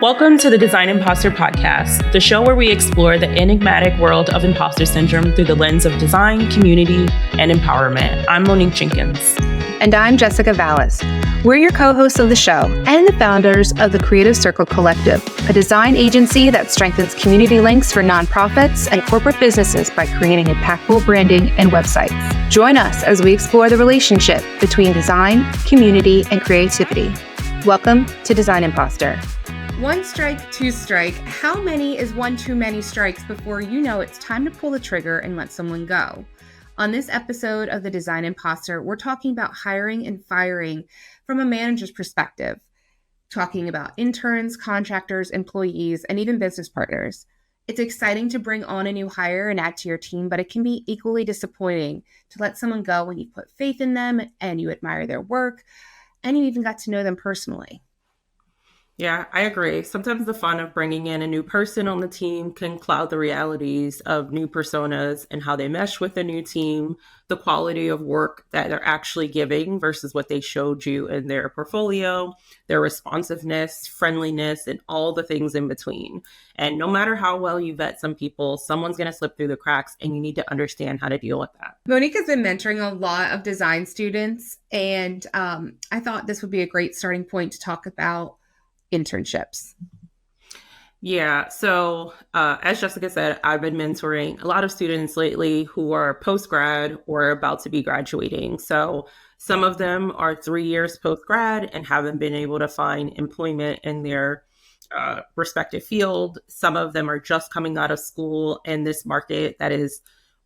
Welcome to the Design Impostor podcast, the show where we explore the enigmatic world of imposter syndrome through the lens of design, community, and empowerment. I'm Monique Jenkins. And I'm Jessica Valis. We're your co-hosts of the show and the founders of the Creative Circle Collective, a design agency that strengthens community links for nonprofits and corporate businesses by creating impactful branding and websites. Join us as we explore the relationship between design, community, and creativity. Welcome to Design Impostor. One strike, two strike. How many is one too many strikes before you know it's time to pull the trigger and let someone go? On this episode of the Design Impostor, we're talking about hiring and firing from a manager's perspective, talking about interns, contractors, employees, and even business partners. It's exciting to bring on a new hire and add to your team, but it can be equally disappointing to let someone go when you put faith in them and you admire their work and you even got to know them personally. Yeah, I agree. Sometimes the fun of bringing in a new person on the team can cloud the realities of new personas and how they mesh with the new team, the quality of work that they're actually giving versus what they showed you in their portfolio, their responsiveness, friendliness, and all the things in between. And no matter how well you vet some people, someone's going to slip through the cracks and you need to understand how to deal with that. Monique has been mentoring a lot of design students, and I thought this would be a great starting point to talk about internships. Yeah. So as Jessica said, I've been mentoring a lot of students lately who are post-grad or about to be graduating. So some of them are 3 years post-grad and haven't been able to find employment in their respective field. Some of them are just coming out of school in this market that is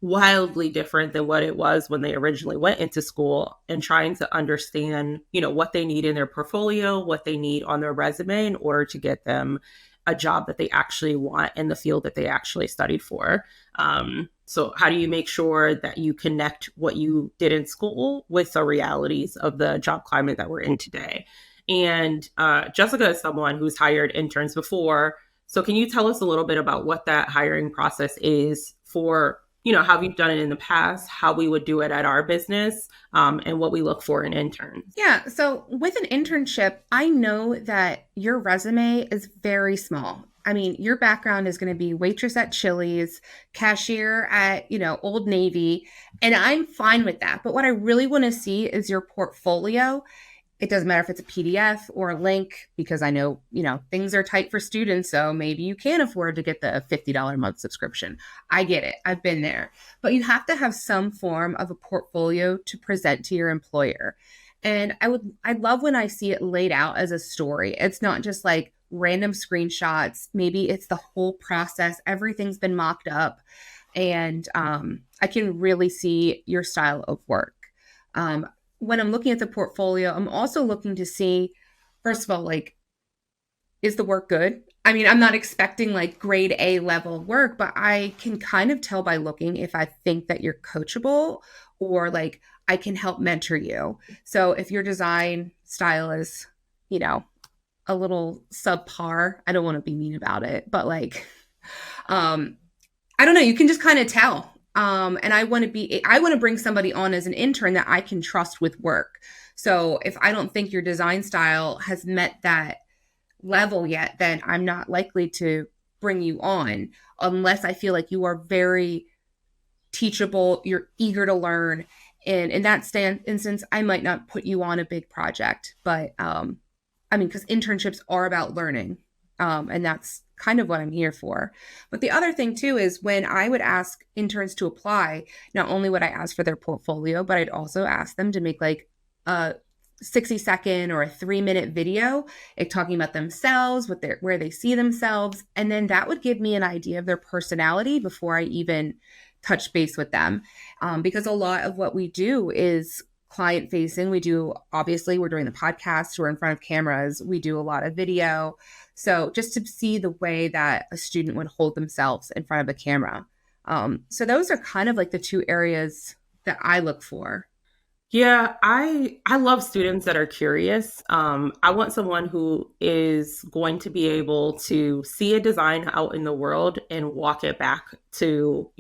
wildly different than what it was when they originally went into school, and trying to understand, what they need in their portfolio, what they need on their resume in order to get them a job that they actually want in the field that they actually studied for. So how do you make sure that you connect what you did in school with the realities of the job climate that we're in today? And Jessica is someone who's hired interns before. So can you tell us a little bit about what that hiring process is for, how we've done it in the past, how we would do it at our business, and what we look for in interns? Yeah. So with an internship, I know that your resume is very small. I mean, your background is going to be waitress at Chili's, cashier at, Old Navy, and I'm fine with that. But what I really want to see is your portfolio. It doesn't matter if it's a PDF or a link, because I know, things are tight for students. So maybe you can't afford to get the $50 a month subscription. I get it. I've been there. But you have to have some form of a portfolio to present to your employer. And I love when I see it laid out as a story. It's not just like random screenshots. Maybe it's the whole process. Everything's been mocked up. And I can really see your style of work. When I'm looking at the portfolio, I'm also looking to see, first of all, is the work good? I mean, I'm not expecting grade A level work, but I can kind of tell by looking if I think that you're coachable or I can help mentor you. So if your design style is, a little subpar, I don't want to be mean about it, but I don't know, you can just kind of tell. And I want to bring somebody on as an intern that I can trust with work. So if I don't think your design style has met that level yet, then I'm not likely to bring you on unless I feel like you are very teachable, you're eager to learn. And in that instance, I might not put you on a big project, but because internships are about learning. And that's kind of what I'm here for. But the other thing too is when I would ask interns to apply, not only would I ask for their portfolio, but I'd also ask them to make a 60-second or a 3-minute video, talking about themselves, where they see themselves. And then that would give me an idea of their personality before I even touch base with them. Because a lot of what we do is client facing. We're doing the podcast, we're in front of cameras, we do a lot of video. So just to see the way that a student would hold themselves in front of a camera. So those are kind of the two areas that I look for. Yeah, I love students that are curious. I want someone who is going to be able to see a design out in the world and walk it back to,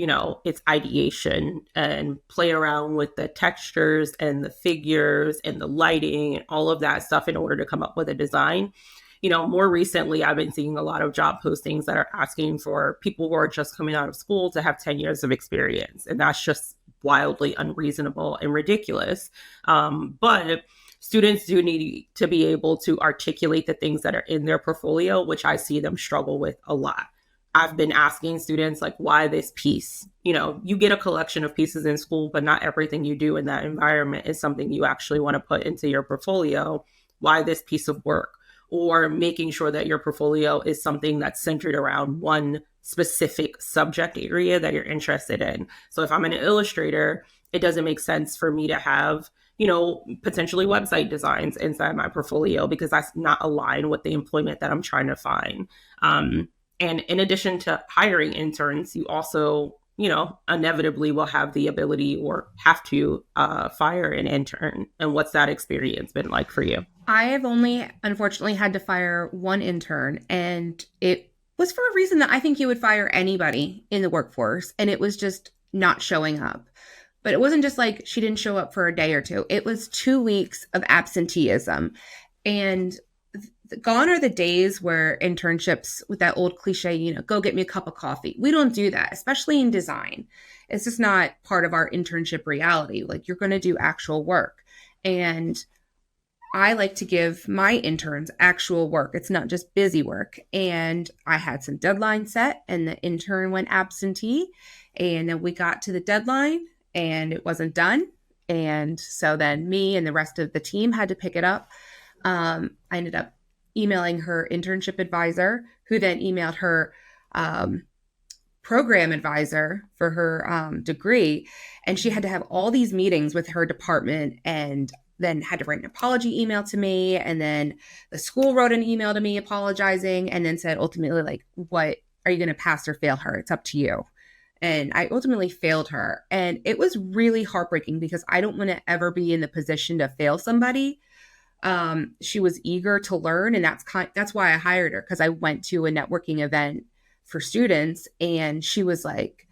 its ideation and play around with the textures and the figures and the lighting and all of that stuff in order to come up with a design. more recently, I've been seeing a lot of job postings that are asking for people who are just coming out of school to have 10 years of experience. And that's just wildly unreasonable and ridiculous. But students do need to be able to articulate the things that are in their portfolio, which I see them struggle with a lot. I've been asking students, like, why this piece? You get a collection of pieces in school, but not everything you do in that environment is something you actually want to put into your portfolio. Why this piece of work? Or making sure that your portfolio is something that's centered around one specific subject area that you're interested in. So if I'm an illustrator, it doesn't make sense for me to have, potentially website designs inside my portfolio because that's not aligned with the employment that I'm trying to find. And in addition to hiring interns, you also, inevitably will have the ability or have to fire an intern. And what's that experience been like for you? I have only, unfortunately, had to fire one intern, and it was for a reason that I think you would fire anybody in the workforce, and it was just not showing up. But it wasn't just like she didn't show up for a day or two. It was 2 weeks of absenteeism. And gone are the days where internships, with that old cliche, go get me a cup of coffee. We don't do that, especially in design. It's just not part of our internship reality. Like, you're going to do actual work. And I like to give my interns actual work. It's not just busy work. And I had some deadlines set, and the intern went absentee. And then we got to the deadline and it wasn't done. And so then me and the rest of the team had to pick it up. I ended up emailing her internship advisor, who then emailed her program advisor for her degree. And she had to have all these meetings with her department, and then had to write an apology email to me. And then the school wrote an email to me apologizing, and then said, ultimately, like, what are you going to pass or fail her? It's up to you. And I ultimately failed her. And it was really heartbreaking because I don't want to ever be in the position to fail somebody. She was eager to learn, and that's why I hired her, because I went to a networking event for students, and she was like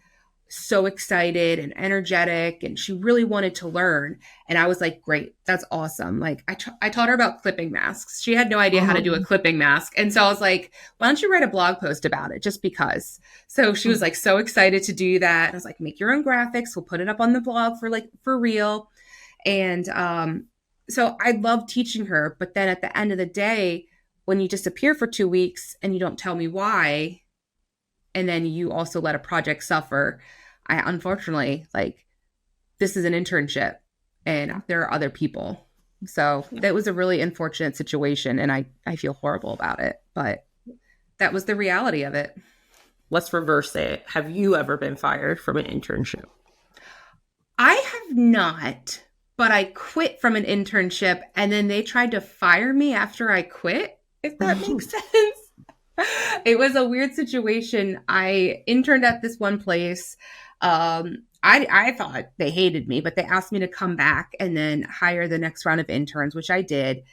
so excited and energetic, and she really wanted to learn. And I was like, great, that's awesome. Like, I taught her about clipping masks. She had no idea how to do a clipping mask. And so I was like, why don't you write a blog post about it, just because? So she was like so excited to do that. And I was like, make your own graphics. We'll put it up on the blog for real. And so I love teaching her. But then at the end of the day, when you disappear for 2 weeks and you don't tell me why, and then you also let a project suffer, I unfortunately, like, this is an internship and there are other people. So that was a really unfortunate situation, and I feel horrible about it, but that was the reality of it. Let's reverse it. Have you ever been fired from an internship? I have not, but I quit from an internship, and then they tried to fire me after I quit, if that makes sense. It was a weird situation. I interned at this one place. I thought they hated me, but they asked me to come back and then hire the next round of interns, which I did.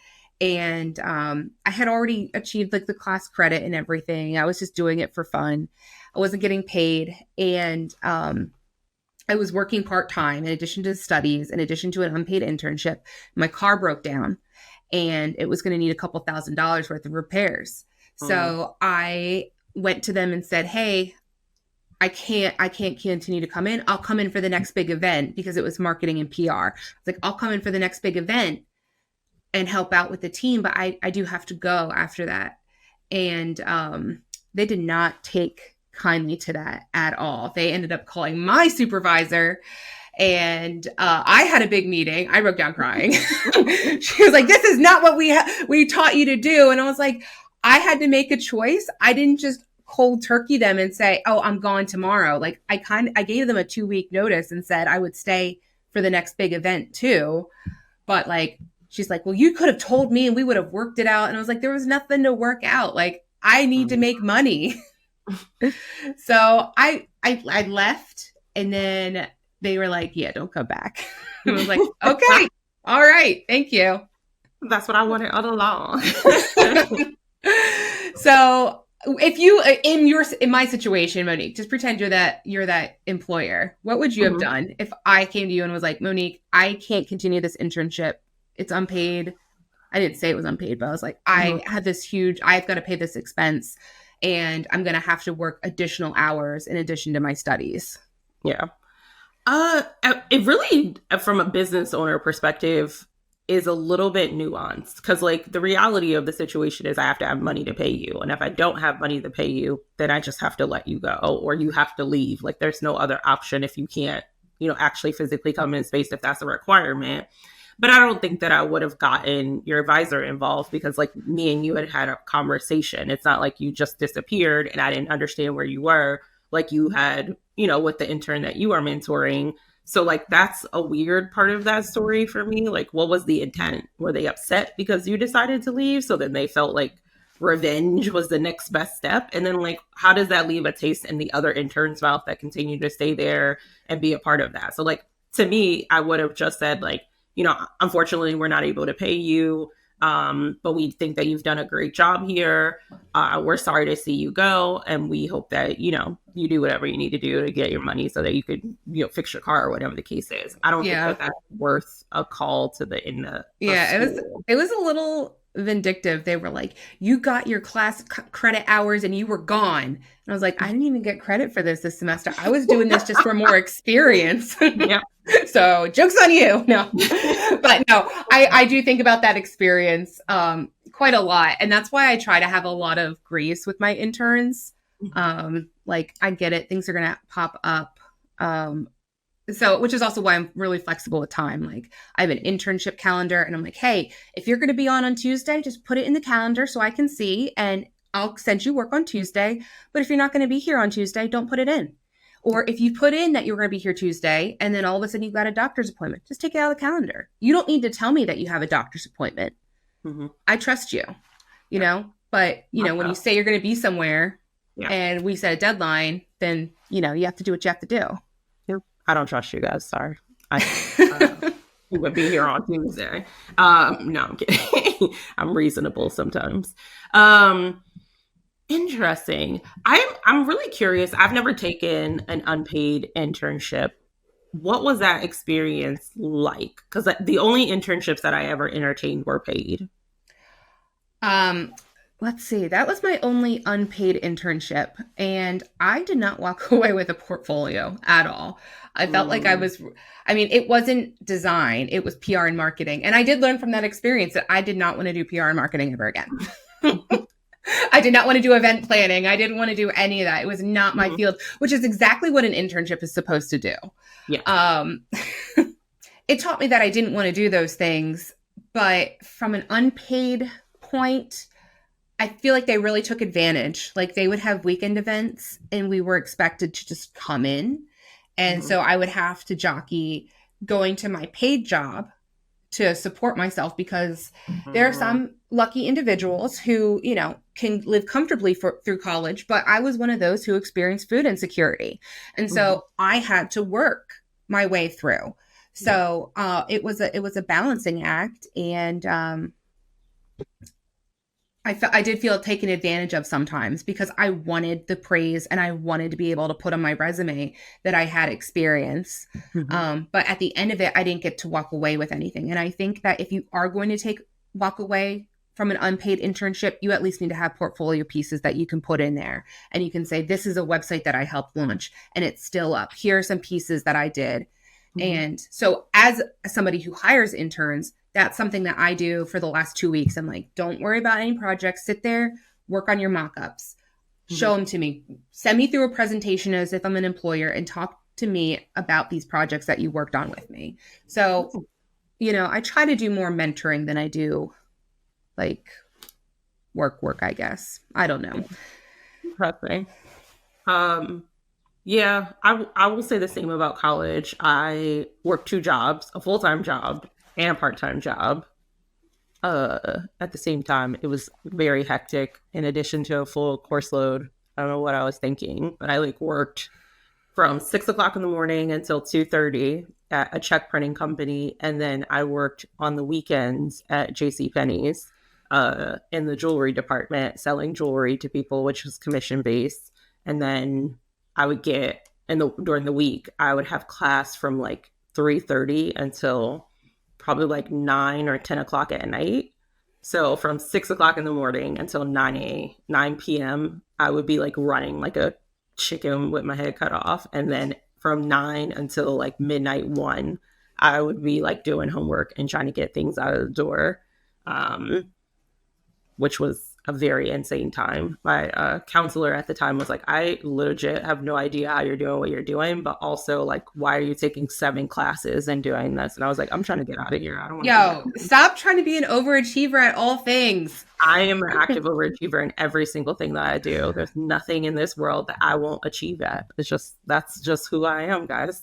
And I had already achieved like the class credit and everything. I was just doing it for fun. I wasn't getting paid. And I was working part-time in addition to studies, in addition to an unpaid internship. My car broke down, and it was going to need a couple $1,000s worth of repairs. So I went to them and said, hey, I can't continue to come in. I'll come in for the next big event, because it was marketing and PR. I was like, I'll come in for the next big event and help out with the team, but I do have to go after that. And they did not take kindly to that at all. They ended up calling my supervisor, and I had a big meeting. I broke down crying. She was like, this is not what we taught you to do. And I was like, I had to make a choice. I didn't just cold turkey them and say, oh, I'm gone tomorrow. Like, I gave them a 2-week notice and said I would stay for the next big event too. But like, she's like, well, you could have told me and we would have worked it out. And I was like, there was nothing to work out. Like, I need to make money. So I left, and then they were like, yeah, don't come back. I was like, okay, all right, thank you. That's what I wanted all along. So if you, in my situation, Monique, just pretend you're that employer. What would you have done if I came to you and was like, Monique, I can't continue this internship. It's unpaid. I didn't say it was unpaid, but I was like, Mhm. I've got to pay this expense and I'm going to have to work additional hours in addition to my studies. Yeah. It really, from a business owner perspective, is a little bit nuanced because, like, the reality of the situation is I have to have money to pay you. And if I don't have money to pay you, then I just have to let you go or you have to leave. Like, there's no other option if you can't, actually physically come in space if that's a requirement. But I don't think that I would have gotten your advisor involved because, like, me and you had had a conversation. It's not like you just disappeared and I didn't understand where you were, like you had, with the intern that you are mentoring. So, like, that's a weird part of that story for me. Like, what was the intent? Were they upset because you decided to leave? So then they felt like revenge was the next best step. And then, like, how does that leave a taste in the other interns' mouth that continue to stay there and be a part of that? So, like, to me, I would have just said, like, unfortunately, we're not able to pay you, but we think that you've done a great job here. We're sorry to see you go, and we hope that you do whatever you need to do to get your money so that you could fix your car or whatever the case is. I don't think Yeah. that that's worth a call to the in the Yeah, school. it was a little vindictive. They were like, "You got your class credit hours and you were gone." And I was like, "I didn't even get credit for this semester. I was doing this just for more experience." Yeah. So, joke's on you. No. But no, I do think about that experience quite a lot, and that's why I try to have a lot of grace with my interns. Like, I get it, things are going to pop up. So, which is also why I'm really flexible with time. Like, I have an internship calendar and I'm like, hey, if you're going to be on Tuesday, just put it in the calendar so I can see and I'll send you work on Tuesday. But if you're not going to be here on Tuesday, don't put it in. Or if you put in that you're going to be here Tuesday and then all of a sudden you've got a doctor's appointment, just take it out of the calendar. You don't need to tell me that you have a doctor's appointment. Mm-hmm. I trust you, but when you say you're going to be somewhere and we set a deadline, then, you have to do what you have to do. I don't trust you guys. Sorry. You would be here on Tuesday. No, I'm kidding. I'm reasonable sometimes. Interesting. I'm really curious. I've never taken an unpaid internship. What was that experience like? Because the only internships that I ever entertained were paid. Let's see. That was my only unpaid internship, and I did not walk away with a portfolio at all. I felt like it wasn't design, it was PR and marketing. And I did learn from that experience that I did not want to do PR and marketing ever again. I did not want to do event planning. I didn't want to do any of that. It was not my field, which is exactly what an internship is supposed to do. Yeah. It taught me that I didn't want to do those things, but from an unpaid point, I feel like they really took advantage. Like, they would have weekend events and we were expected to just come in. And so I would have to jockey going to my paid job to support myself because there are some lucky individuals who, can live comfortably through college. But I was one of those who experienced food insecurity. And so I had to work my way through. So it was a balancing act. And I did feel taken advantage of sometimes because I wanted the praise and I wanted to be able to put on my resume that I had experience. But at the end of it, I didn't get to walk away with anything. And I think that if you are going to walk away from an unpaid internship, you at least need to have portfolio pieces that you can put in there. And you can say, this is a website that I helped launch and it's still up. Here are some pieces that I did. And so as somebody who hires interns, that's something that I do for the last 2 weeks. I'm like, don't worry about any projects. Sit there, work on your mock-ups, show them to me, send me through a presentation as if I'm an employer and talk to me about these projects that you worked on with me. So, I try to do more mentoring than I do like work, I guess. I don't know. Interesting. Yeah, I will say the same about college. I worked 2 jobs, a full-time job and a part-time job. At the same time, it was very hectic in addition to a full course load. I don't know what I was thinking, but I worked from 6 o'clock in the morning until 2:30 at a check printing company. And then I worked on the weekends at JCPenney's in the jewelry department, selling jewelry to people, which was commission based. And then I would get during the week, I would have class from 3:30 until probably 9 or 10 o'clock at night. So from 6 o'clock in the morning until 9 p.m., I would be like running like a chicken with my head cut off. And then from 9 until like midnight 1, I would be like doing homework and trying to get things out of the door, um, which was a very insane time. My counselor at the time was like, I legit have no idea how you're doing what you're doing, but also like, why are you taking 7 classes and doing this? And I was like, I'm trying to get out of here. I don't want to do Yo, that. stop trying to be an overachiever at all things. I am an active overachiever in every single thing that I do. There's nothing in this world that I won't achieve at. It's just that's just who I am, guys.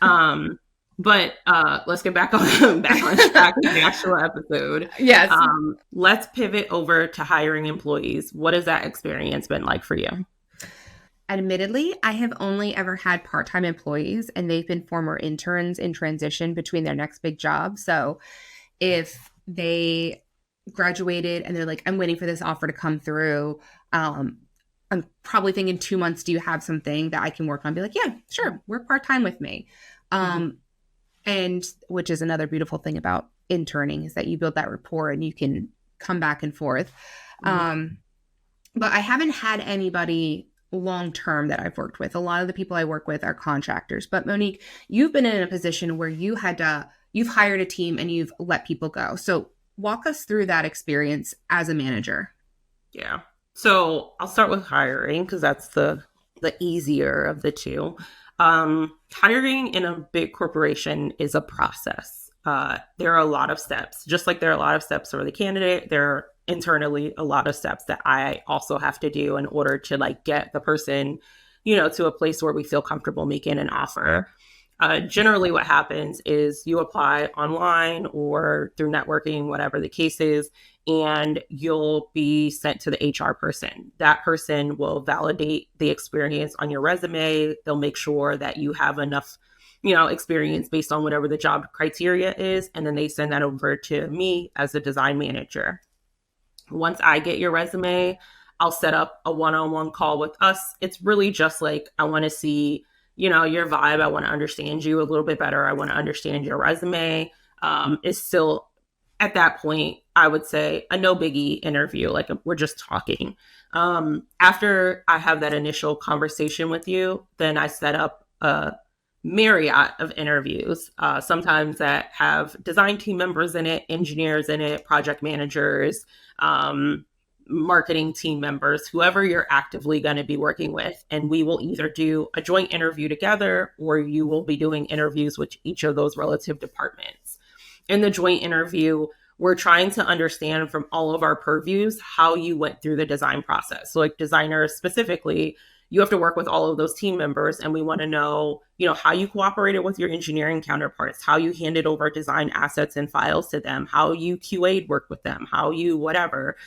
Um, but let's get back on back on track with the actual episode. Yes. Let's pivot over to hiring employees. What has that experience been like for you? Admittedly, I have only ever had part-time employees, and they've been former interns in transition between their next big job. So if they graduated and they're like, I'm waiting for this offer to come through, I'm probably thinking 2 months, do you have something that I can work on? Be like, yeah, sure, work part-time with me. And which is another beautiful thing about interning, is that you build that rapport and you can come back and forth. But I haven't had anybody long-term that I've worked with. A lot of the people I work with are contractors. But Monique, you've been in a position where you've hired a team and you've let people go. So walk us through that experience as a manager. Yeah. So I'll start with hiring because that's the easier of the two. Hiring in a big corporation is a process. There are a lot of steps, just like there are a lot of steps for the candidate. There are internally a lot of steps that I also have to do in order to like get the person, to a place where we feel comfortable making an offer. Generally what happens is you apply online or through networking, whatever the case is, and you'll be sent to the HR person. That person will validate the experience on your resume. They'll make sure that you have enough, experience based on whatever the job criteria is. And then they send that over to me as a design manager. Once I get your resume, I'll set up a one-on-one call with us. It's really just like, I want to see, your vibe. I want to understand you a little bit better. I want to understand your resume. It's still at that point, I would say a no biggie interview. Like we're just talking. After I have that initial conversation with you, then I set up a myriad of interviews, sometimes that have design team members in it, engineers in it, project managers, marketing team members, whoever you're actively going to be working with. And we will either do a joint interview together, or you will be doing interviews with each of those relative departments. In the joint interview, we're trying to understand from all of our purviews how you went through the design process. So like designers specifically, you have to work with all of those team members, and we want to know, how you cooperated with your engineering counterparts, how you handed over design assets and files to them, how you QA'd work with them, how you whatever.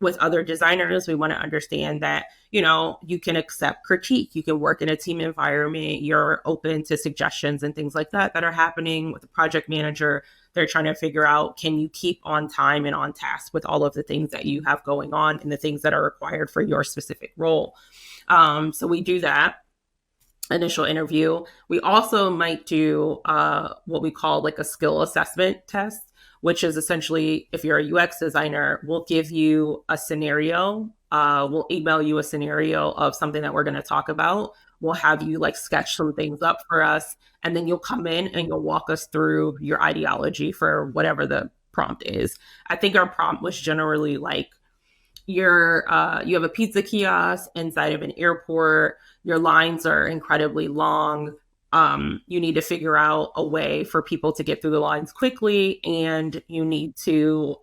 With other designers, we want to understand that, you can accept critique, you can work in a team environment, you're open to suggestions and things like that are happening. With the project manager, they're trying to figure out, can you keep on time and on task with all of the things that you have going on and the things that are required for your specific role. So we do that initial interview. We also might do what we call like a skill assessment test, which is essentially, if you're a UX designer, we'll give you a scenario. We'll email you a scenario of something that we're going to talk about. We'll have you like sketch some things up for us, and then you'll come in and you'll walk us through your ideology for whatever the prompt is. I think our prompt was generally like, you have a pizza kiosk inside of an airport. Your lines are incredibly long. You need to figure out a way for people to get through the lines quickly, and you need to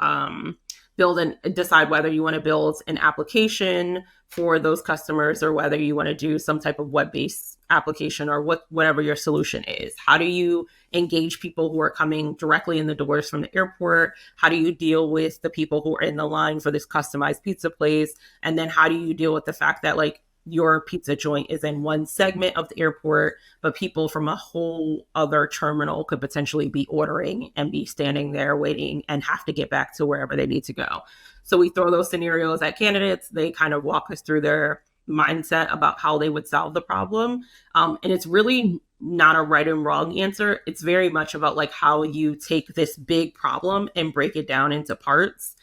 build and decide whether you want to build an application for those customers or whether you want to do some type of web-based application or whatever your solution is. How do you engage people who are coming directly in the doors from the airport? How do you deal with the people who are in the line for this customized pizza place? And then how do you deal with the fact that like your pizza joint is in one segment of the airport, but people from a whole other terminal could potentially be ordering and be standing there waiting and have to get back to wherever they need to go. So we throw those scenarios at candidates. They kind of walk us through their mindset about how they would solve the problem. And it's really not a right and wrong answer. It's very much about like how you take this big problem and break it down into parts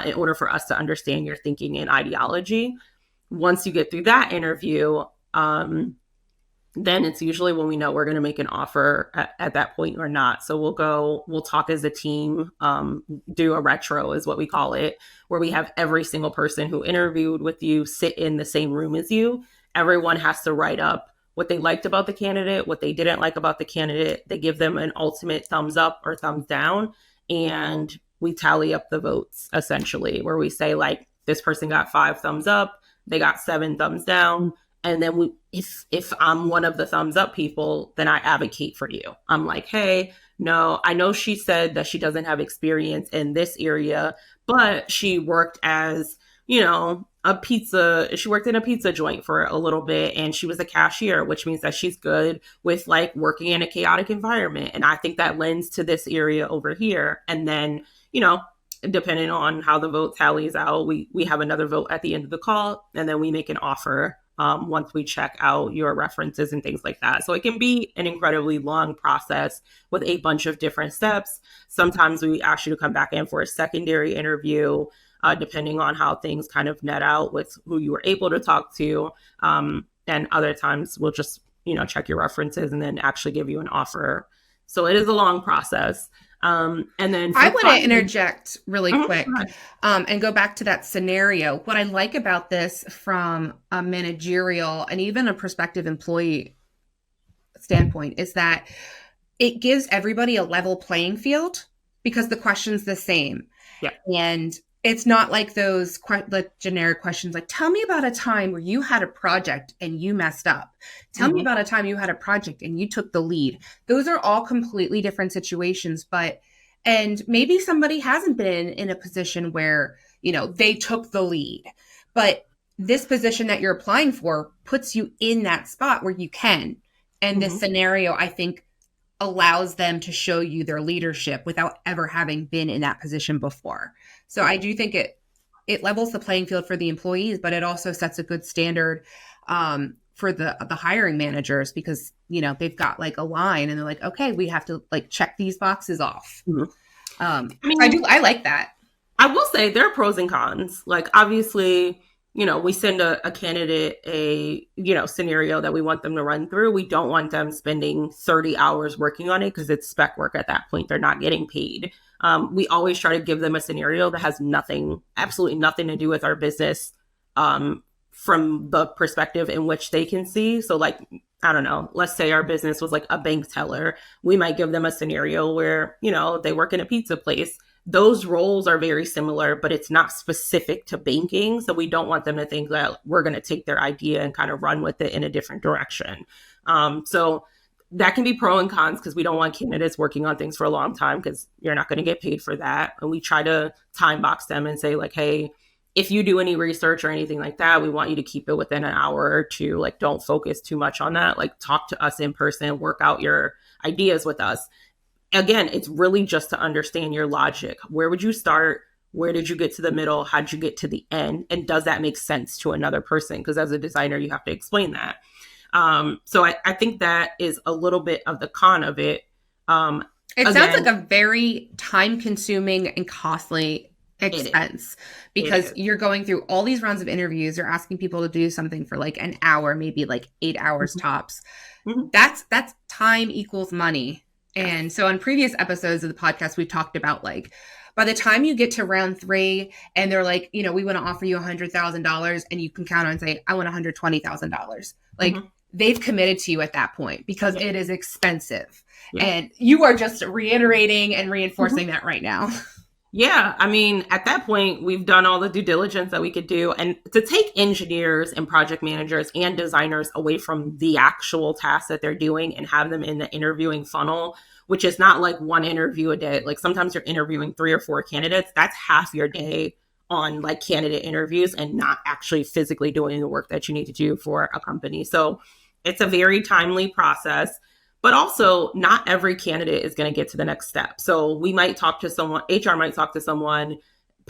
in order for us to understand your thinking and ideology. Once you get through that interview, then it's usually when we know we're going to make an offer at that point or not. So we'll talk as a team, do a retro is what we call it, where we have every single person who interviewed with you sit in the same room as you. Everyone has to write up what they liked about the candidate, what they didn't like about the candidate. They give them an ultimate thumbs up or thumbs down, and we tally up the votes essentially, where we say like, this person got 5 thumbs up, they got 7 thumbs down. And then if I'm one of the thumbs up people, then I advocate for you. I'm like, hey, no, I know she said that she doesn't have experience in this area, but she worked as, she worked in a pizza joint for a little bit, and she was a cashier, which means that she's good with like working in a chaotic environment. And I think that lends to this area over here. And then, depending on how the vote tallies out, we have another vote at the end of the call, and then we make an offer once we check out your references and things like that. So it can be an incredibly long process with a bunch of different steps. Sometimes we ask you to come back in for a secondary interview, depending on how things kind of net out with who you were able to talk to. And other times we'll just, check your references and then actually give you an offer. So it is a long process. And then I want to interject really quick and go back to that scenario. What I like about this from a managerial and even a prospective employee standpoint is that it gives everybody a level playing field because the question's the same. Yeah. And it's not like those generic questions like, tell me about a time where you had a project and you messed up. Tell me about a time you had a project and you took the lead. Those are all completely different situations, and maybe somebody hasn't been in a position where, they took the lead, but this position that you're applying for puts you in that spot where you can. And this scenario, I think, allows them to show you their leadership without ever having been in that position before. So I do think it levels the playing field for the employees, but it also sets a good standard for the hiring managers because, they've got like a line and they're like, okay, we have to like check these boxes off. I like that. I will say there are pros and cons. Like obviously, we send a candidate a, scenario that we want them to run through. We don't want them spending 30 hours working on it because it's spec work at that point. They're not getting paid. We always try to give them a scenario that has absolutely nothing to do with our business from the perspective in which they can see. So like, I don't know, let's say our business was like a bank teller. We might give them a scenario where, they work in a pizza place. Those roles are very similar, but it's not specific to banking. So we don't want them to think that we're going to take their idea and kind of run with it in a different direction. So that can be pro and cons because we don't want candidates working on things for a long time because you're not going to get paid for that. And we try to time box them and say like, hey, if you do any research or anything like that, we want you to keep it within an hour or two. Like, don't focus too much on that. Like, talk to us in person, work out your ideas with us. Again, it's really just to understand your logic. Where would you start? Where did you get to the middle? How did you get to the end? And does that make sense to another person? Because as a designer, you have to explain that. So I think that is a little bit of the con of it. It sounds like a very time-consuming and costly expense because you're going through all these rounds of interviews. You're asking people to do something for like an hour, maybe like 8 hours tops. That's time equals money. And so on previous episodes of the podcast, we've talked about like, by the time you get to round 3 and they're like, we want to offer you $100,000 and you can count on say, I want $120,000. Like they've committed to you at that point because it is expensive. And you are just reiterating and reinforcing that right now. Yeah. I mean, at that point, we've done all the due diligence that we could do. And to take engineers and project managers and designers away from the actual tasks that they're doing and have them in the interviewing funnel, which is not like one interview a day. Like sometimes you're interviewing 3 or 4 candidates. That's half your day on like candidate interviews and not actually physically doing the work that you need to do for a company. So it's a very timely process. But also, not every candidate is going to get to the next step. So we might talk to someone, HR might talk to someone,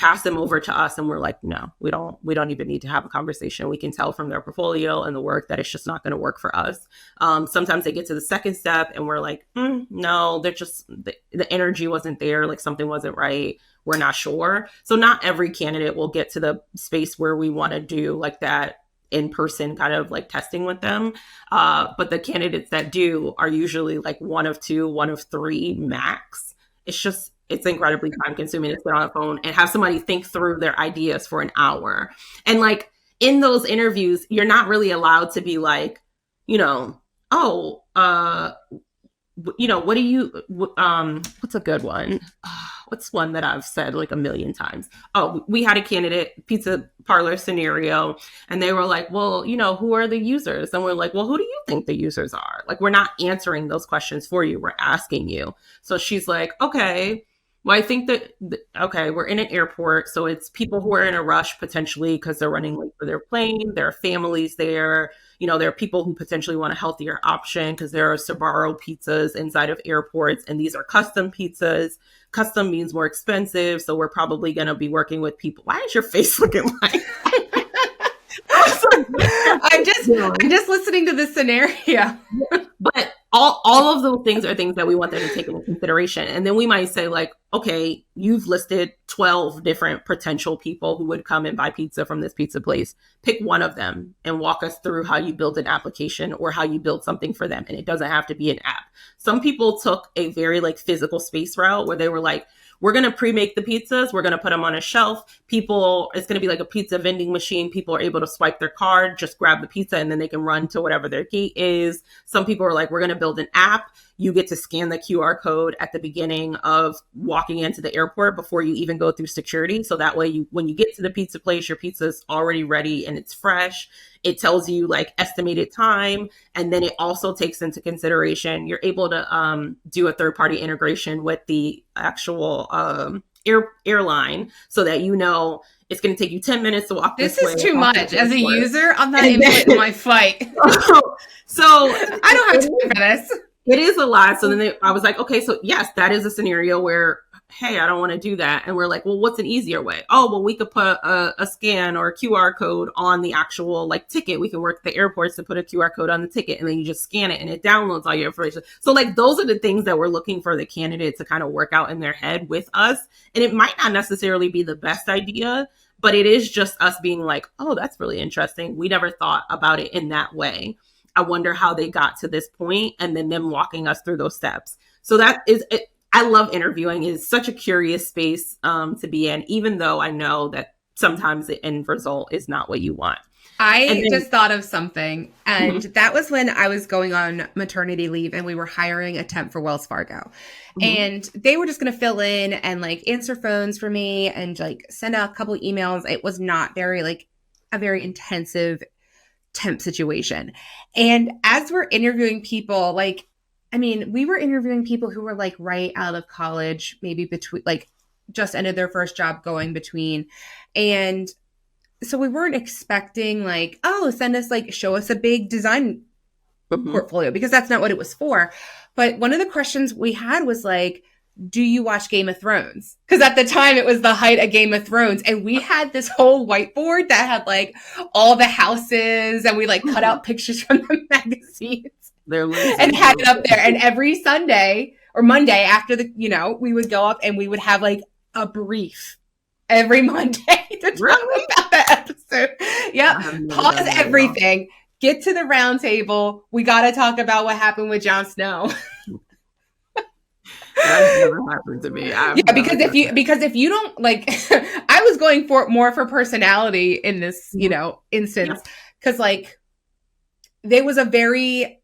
pass them over to us, and we're like, no, we don't even need to have a conversation. We can tell from their portfolio and the work that it's just not going to work for us. Sometimes they get to the second step and we're like, no, they're just, the energy wasn't there, like something wasn't right, we're not sure. So not every candidate will get to the space where we want to do like that in-person kind of like testing with them. But the candidates that do are usually like one of two, one of three max. It's incredibly time consuming to sit on a phone and have somebody think through their ideas for an hour. And like in those interviews, you're not really allowed to be like, oh, what do you, what's a good one? What's one that I've said like a million times? Oh, we had a candidate pizza parlor scenario and they were like, well, who are the users? And we're like, well, who do you think the users are? Like, we're not answering those questions for you. We're asking you. So she's like, okay, well, I think that, okay, we're in an airport. So it's people who are in a rush potentially because they're running late for their plane. There are families there. There are people who potentially want a healthier option because there are Sbarro pizzas inside of airports, and these are custom pizzas. Custom means more expensive. So we're probably going to be working with people. Why is your face looking like I'm just listening to this scenario. But all of those things are things that we want them to take into consideration. And then we might say like, okay, you've listed 12 different potential people who would come and buy pizza from this pizza place. Pick one of them and walk us through how you build an application or how you build something for them. And it doesn't have to be an app. Some people took a very like physical space route where they were like, we're going to pre-make the pizzas. We're going to put them on a shelf. It's going to be like a pizza vending machine. People are able to swipe their card, just grab the pizza, and then they can run to whatever their gate is. Some people are like, we're going to build an app. You get to scan the QR code at the beginning of walking into the airport before you even go through security. So that way, when you get to the pizza place, your pizza is already ready and it's fresh. It tells you like estimated time. And then it also takes into consideration, you're able to do a third-party integration with the actual airline so that it's going to take you 10 minutes to walk this way. This is too much. As a user, I'm not inputting my flight. So I don't have time for this. It is a lot. So then I was like, okay, so yes, that is a scenario where, hey, I don't want to do that. And we're like, well, what's an easier way? Oh, well, we could put a scan or a QR code on the actual like ticket. We can work the airports to put a QR code on the ticket and then you just scan it and it downloads all your information. So like those are the things that we're looking for the candidate to kind of work out in their head with us. And it might not necessarily be the best idea, but it is just us being like, oh, that's really interesting. We never thought about it in that way. I wonder how they got to this point, and then them walking us through those steps. So that is it. I love interviewing. It's such a curious space to be in, even though I know that sometimes the end result is not what you want. I just thought of something, and that was when I was going on maternity leave and we were hiring a temp for Wells Fargo. And they were just going to fill in and like answer phones for me and like send out a couple of emails. It was not very like a very intensive temp situation. And as we're interviewing people, we were interviewing people who were like right out of college, maybe between like just ended their first job going between. And so we weren't expecting like, oh, show us a big design portfolio, because that's not what it was for. But one of the questions we had was like, do you watch Game of Thrones? Because at the time it was the height of Game of Thrones. And we had this whole whiteboard that had like all the houses, and we like cut out pictures from the magazines and had it up there. And every Sunday or Monday after we would go up and we would have like a brief every Monday to talk about the episode. Yep. Pause everything. Get to the round table. We got to talk about what happened with Jon Snow. That's never happened to me. Because if you don't like, I was going more for personality in this, instance, because like there was a very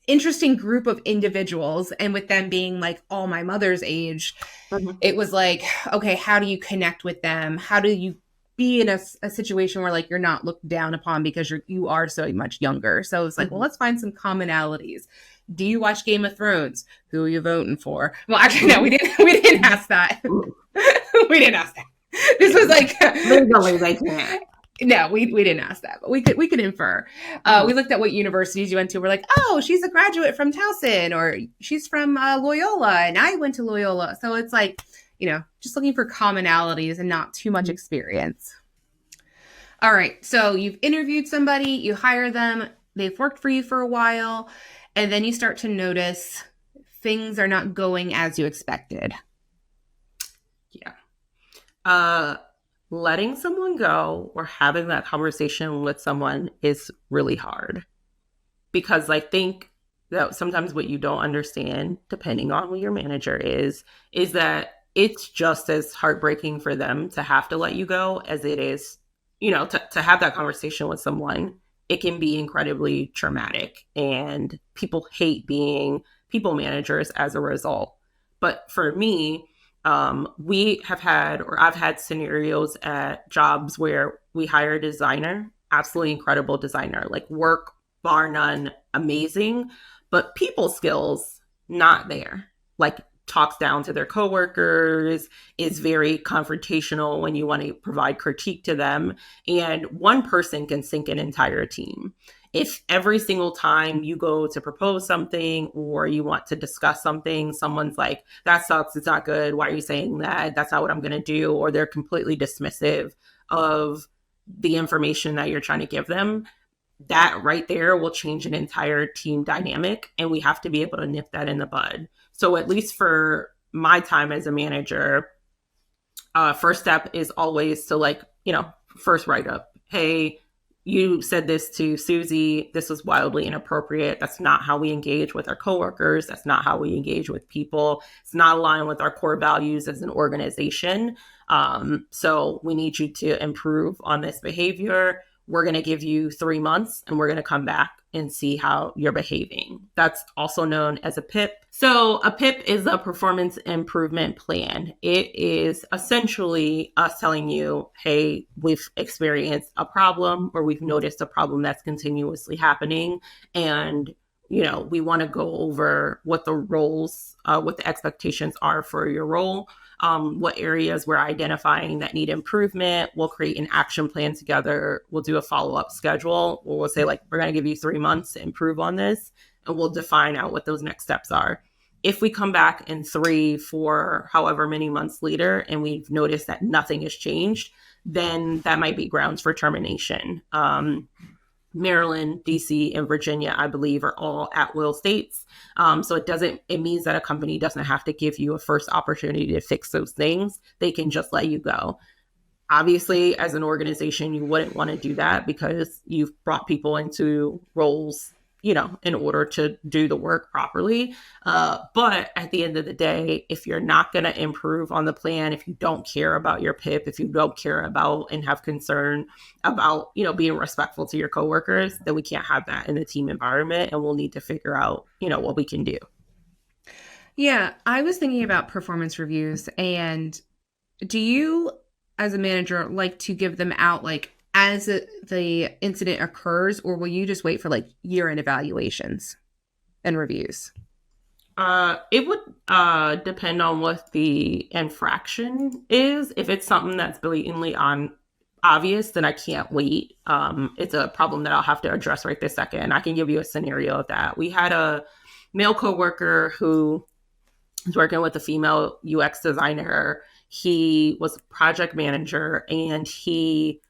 interesting group of individuals, and with them being like all my mother's age, it was like, okay, how do you connect with them? How do you be in a situation where like you're not looked down upon because you are so much younger? So it's like, well, let's find some commonalities. Do you watch Game of Thrones? Who are you voting for? Well, actually, no, we didn't ask that. We didn't ask that. This was like legally they can't. No, we didn't ask that, but we could infer. We looked at what universities you went to. We're like, oh, she's a graduate from Towson, or she's from Loyola, and I went to Loyola. So it's like, just looking for commonalities and not too much experience. All right. So you've interviewed somebody, you hire them, they've worked for you for a while, and then you start to notice things are not going as you expected. Yeah. Letting someone go or having that conversation with someone is really hard, because I think that sometimes what you don't understand, depending on who your manager is that it's just as heartbreaking for them to have to let you go as it is, to have that conversation with someone. It can be incredibly traumatic, and people hate being people managers as a result. But for me, I've had scenarios at jobs where we hire a designer, absolutely incredible designer, like work bar none, amazing, but people skills not there. Like talks down to their coworkers, is very confrontational when you want to provide critique to them, and one person can sink an entire team. If every single time you go to propose something or you want to discuss something, someone's like, that sucks, it's not good, why are you saying that? That's not what I'm going to do. Or they're completely dismissive of the information that you're trying to give them, that right there will change an entire team dynamic. And we have to be able to nip that in the bud. So at least for my time as a manager, first step is always to first write up, hey, you said this to Susie, this was wildly inappropriate. That's not how we engage with our coworkers. That's not how we engage with people. It's not aligned with our core values as an organization. So we need you to improve on this behavior. We're going to give you 3 months and we're going to come back and see how you're behaving. That's also known as a PIP. So a PIP is a performance improvement plan. It is essentially us telling you, hey, we've experienced a problem, or we've noticed a problem that's continuously happening. And we want to go over what the roles, what the expectations are for your role, what areas we're identifying that need improvement. We'll create an action plan together. We'll do a follow-up schedule where we'll say, we're going to give you 3 months to improve on this, and we'll define out what those next steps are. If we come back in 3, 4, however many months later, and we've noticed that nothing has changed, then that might be grounds for termination. Maryland, DC, and Virginia, I believe, are all at-will states. So it means that a company doesn't have to give you a first opportunity to fix those things. They can just let you go. Obviously, as an organization, you wouldn't want to do that because you've brought people into roles, in order to do the work properly. But at the end of the day, if you're not going to improve on the plan, if you don't care about your PIP, if you don't care about and have concern about, being respectful to your coworkers, then we can't have that in the team environment, and we'll need to figure out, what we can do. Yeah, I was thinking about performance reviews. And do you, as a manager, like to give them out as the incident occurs, or will you just wait for year-end evaluations and reviews? It would depend on what the infraction is. If it's something that's blatantly obvious, then I can't wait. It's a problem that I'll have to address right this second. I can give you a scenario of that. We had a male coworker who was working with a female UX designer. He was a project manager, and he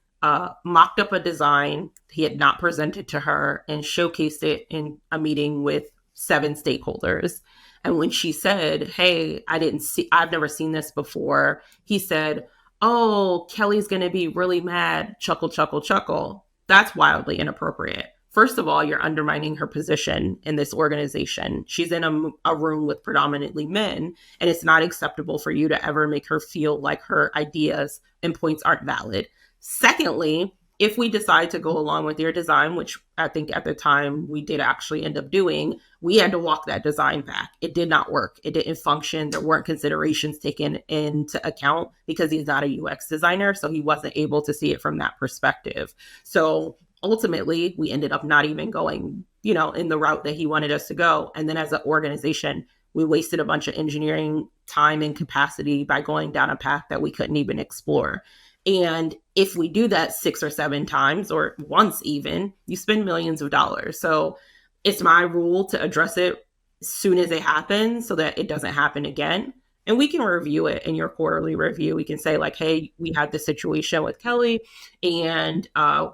mocked up a design he had not presented to her and showcased it in a meeting with 7 stakeholders. And when she said, hey, I've never seen this before, he said, oh, Kelly's going to be really mad. Chuckle, chuckle, chuckle. That's wildly inappropriate. First of all, you're undermining her position in this organization. She's in a room with predominantly men, and it's not acceptable for you to ever make her feel like her ideas and points aren't valid. Secondly, if we decide to go along with your design, which I think at the time we did actually end up doing, we had to walk that design back. It did not work. It didn't function. There weren't considerations taken into account because he's not a UX designer, so he wasn't able to see it from that perspective. So ultimately, we ended up not even going, in the route that he wanted us to go. And then as an organization, we wasted a bunch of engineering time and capacity by going down a path that we couldn't even explore. And if we do that 6 or 7 times, or once even, you spend millions of dollars. So it's my rule to address it as soon as it happens so that it doesn't happen again. And we can review it in your quarterly review. We can say like, hey, we had this situation with Kelly, and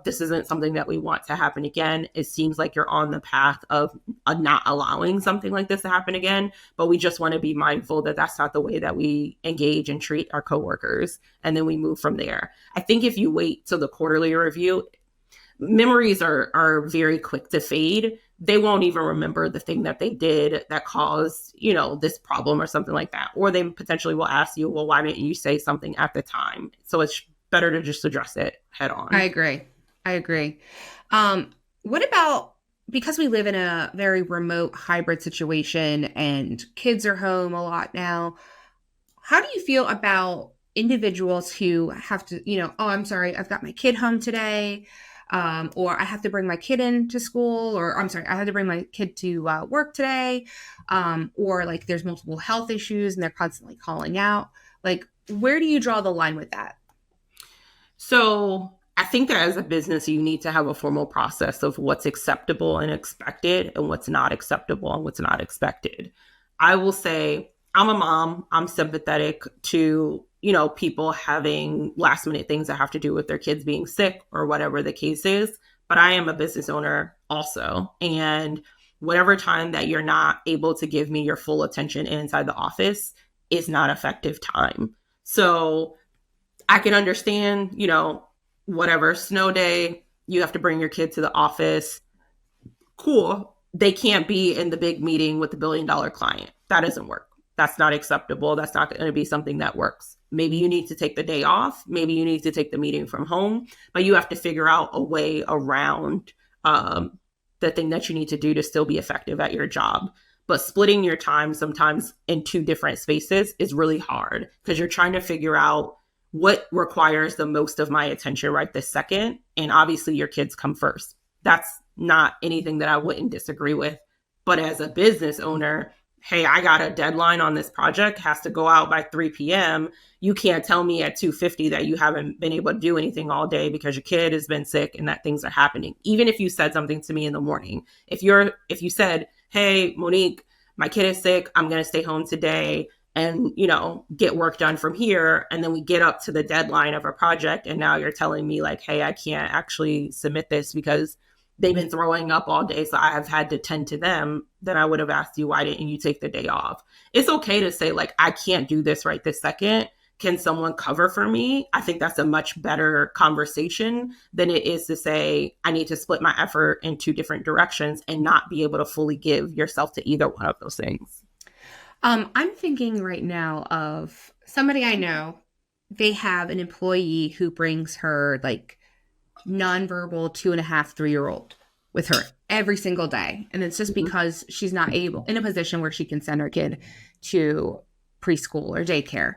this isn't something that we want to happen again. It seems like you're on the path of not allowing something like this to happen again, but we just want to be mindful that that's not the way that we engage and treat our coworkers. And then we move from there. I think if you wait till the quarterly review, memories are very quick to fade. They won't even remember the thing that they did that caused, this problem or something like that. Or they potentially will ask you, well, why didn't you say something at the time? So it's better to just address it head on. I agree. What about, because we live in a very remote hybrid situation and kids are home a lot now, how do you feel about individuals who have to, oh, I'm sorry, I've got my kid home today. Or I have to bring my kid into school, or I'm sorry, I had to bring my kid to work today. Or like there's multiple health issues and they're constantly calling out. Like, where do you draw the line with that? So I think that as a business, you need to have a formal process of what's acceptable and expected and what's not acceptable and what's not expected. I will say I'm a mom. I'm sympathetic to people having last minute things that have to do with their kids being sick or whatever the case is. But I am a business owner also. And whatever time that you're not able to give me your full attention inside the office is not effective time. So I can understand, whatever snow day, you have to bring your kid to the office. Cool. They can't be in the big meeting with the $1 billion client. That doesn't work. That's not acceptable. That's not going to be something that works. Maybe you need to take the day off. Maybe you need to take the meeting from home, but you have to figure out a way around the thing that you need to do to still be effective at your job. But splitting your time sometimes in two different spaces is really hard because you're trying to figure out what requires the most of my attention right this second. And obviously your kids come first. That's not anything that I wouldn't disagree with. But as a business owner, hey, I got a deadline on this project, has to go out by 3 p.m. You can't tell me at 2:50 that you haven't been able to do anything all day because your kid has been sick and that things are happening. Even if you said something to me in the morning, if you said, hey, Monique, my kid is sick, I'm going to stay home today and, get work done from here. And then we get up to the deadline of a project. And now you're telling me like, hey, I can't actually submit this because they've been throwing up all day, so I have had to tend to them, then I would have asked you, why didn't you take the day off? It's okay to say, like, I can't do this right this second. Can someone cover for me? I think that's a much better conversation than it is to say, I need to split my effort in two different directions and not be able to fully give yourself to either one of those things. I'm thinking right now of somebody I know. They have an employee who brings her like nonverbal 2.5, 3-year-old with her every single day. And it's just because she's not able in a position where she can send her kid to preschool or daycare.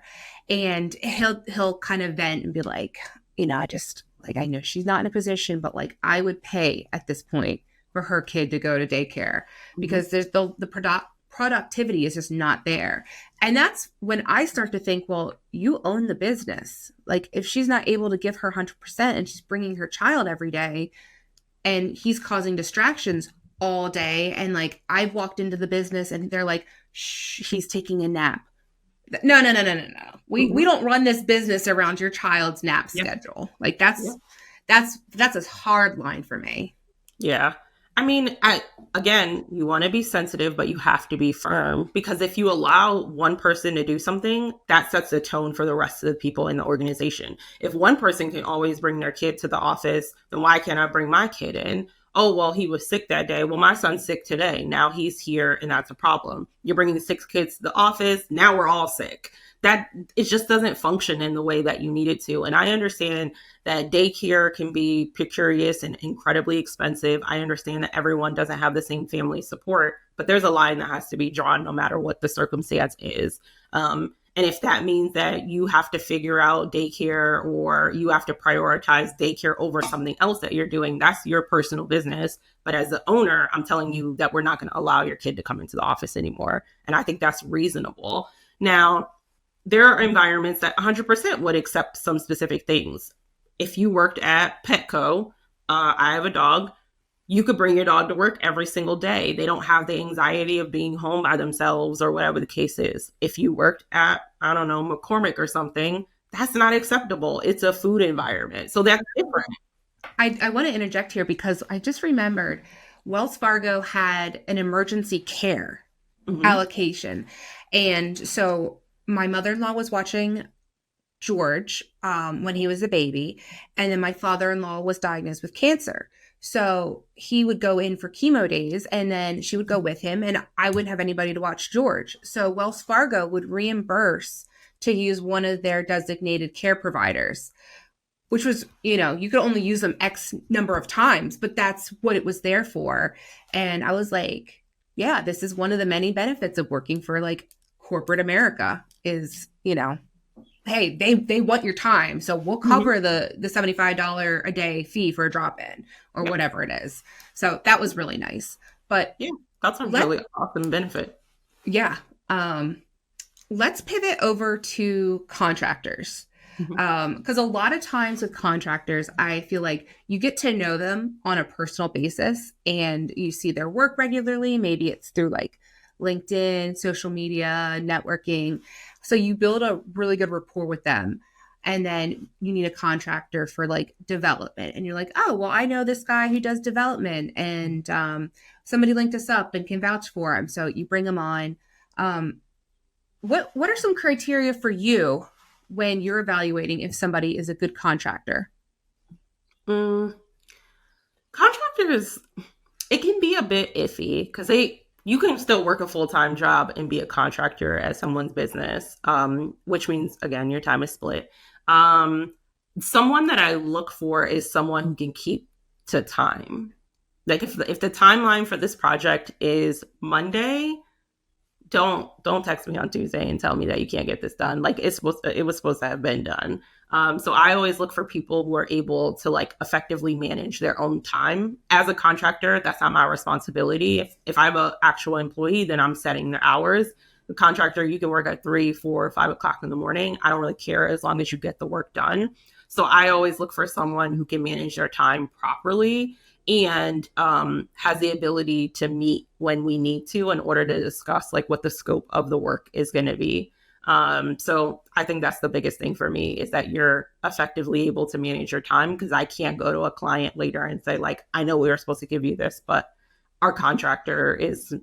And he'll kind of vent and be like, I just like, I know she's not in a position, but like I would pay at this point for her kid to go to daycare because there's the productivity is just not there. And that's when I start to think, well, you own the business. Like if she's not able to give her 100% and she's bringing her child every day and he's causing distractions all day. And like, I've walked into the business and they're like, shh, he's taking a nap. No. We don't run this business around your child's nap schedule. Like that's a hard line for me. Yeah. I mean, again, you want to be sensitive, but you have to be firm because if you allow one person to do something, that sets a tone for the rest of the people in the organization. If one person can always bring their kid to the office, then why can't I bring my kid in? Oh, well, he was sick that day. Well, my son's sick today. Now he's here and that's a problem. You're bringing 6 kids to the office. Now we're all sick. That it just doesn't function in the way that you need it to. And I understand that daycare can be precarious and incredibly expensive. I understand that everyone doesn't have the same family support, but there's a line that has to be drawn no matter what the circumstance is. And if that means that you have to figure out daycare or you have to prioritize daycare over something else that you're doing, that's your personal business. But as the owner, I'm telling you that we're not going to allow your kid to come into the office anymore. And I think that's reasonable. Now, there are environments that 100% would accept some specific things. If you worked at Petco, I have a dog, you could bring your dog to work every single day. They don't have the anxiety of being home by themselves or whatever the case is. If you worked at, I don't know, McCormick or something, that's not acceptable. It's a food environment. So that's different. I want to interject here because I just remembered Wells Fargo had an emergency care allocation. And so my mother-in-law was watching George when he was a baby. And then my father-in-law was diagnosed with cancer. So he would go in for chemo days and then she would go with him and I wouldn't have anybody to watch George. So Wells Fargo would reimburse to use one of their designated care providers, which was, you know, you could only use them X number of times, but that's what it was there for. And I was like, yeah, this is one of the many benefits of working for like corporate America is, you know, hey, they want your time. So we'll cover the $75 a day fee for a drop-in or whatever it is. So that was really nice. But yeah, that's a really awesome benefit. Yeah. Let's pivot over to contractors. Because a lot of times with contractors, I feel like you get to know them on a personal basis and you see their work regularly. Maybe it's through like LinkedIn, social media, networking. So you build a really good rapport with them. And then you need a contractor for like development. And you're like, oh, well, I know this guy who does development and somebody linked us up and can vouch for him. So you bring them on. What are some criteria for you when you're evaluating if somebody is a good contractor? Contractors, it can be a bit iffy because you can still work a full-time job and be a contractor at someone's business, which means, again, your time is split. Someone that I look for is someone who can keep to time. Like if the timeline for this project is Monday, don't text me on Tuesday and tell me that you can't get this done. Like it was supposed to have been done. So I always look for people who are able to like effectively manage their own time. As a contractor, that's not my responsibility. If I'm an actual employee, then I'm setting the hours. The contractor, you can work at 3, 4, 5 o'clock in the morning. I don't really care as long as you get the work done. So I always look for someone who can manage their time properly and has the ability to meet when we need to in order to discuss like what the scope of the work is going to be. So I think that's the biggest thing for me is that you're effectively able to manage your time, because I can't go to a client later and say like, I know we were supposed to give you this, but our contractor is,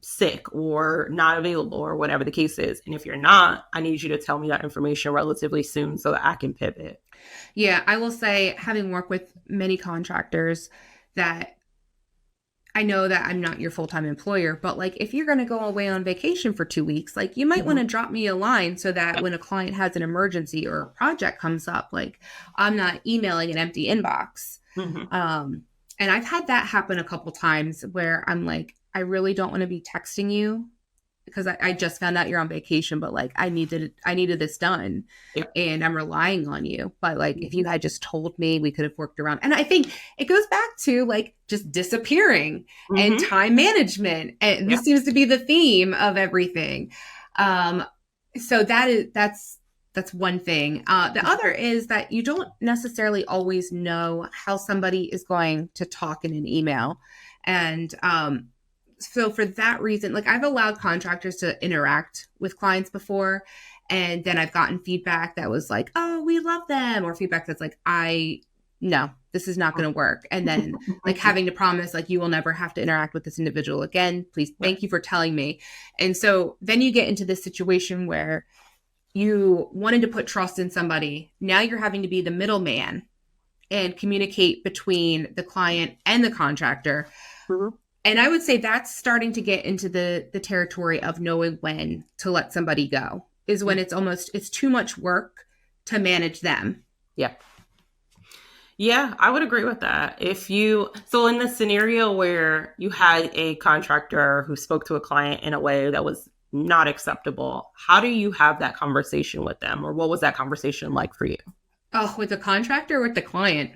sick or not available or whatever the case is. And if you're not, I need you to tell me that information relatively soon so that I can pivot. Yeah, I will say, having worked with many contractors, that I know that I'm not your full-time employer, but like if you're going to go away on vacation for 2 weeks, like you might want to drop me a line so that when a client has an emergency or a project comes up, like I'm not emailing an empty inbox. And I've had that happen a couple times where I'm like, I really don't want to be texting you because I just found out you're on vacation, but like I needed this done and I'm relying on you. But like if you had just told me, we could have worked around. And I think it goes back to like just disappearing and time management. And this seems to be the theme of everything. So that's one thing. The other is that you don't necessarily always know how somebody is going to talk in an email. And so for that reason, like I've allowed contractors to interact with clients before, and then I've gotten feedback that was like, oh, we love them, or feedback that's like, no, this is not going to work. And then like having to promise, like, you will never have to interact with this individual again. Please, thank you for telling me. And so then you get into this situation where you wanted to put trust in somebody. Now you're having to be the middleman and communicate between the client and the contractor. And I would say that's starting to get into the territory of knowing when to let somebody go, is when it's too much work to manage them. Yeah, I would agree with that. So in the scenario where you had a contractor who spoke to a client in a way that was not acceptable, how do you have that conversation with them? Or what was that conversation like for you? Oh, with the contractor or with the client?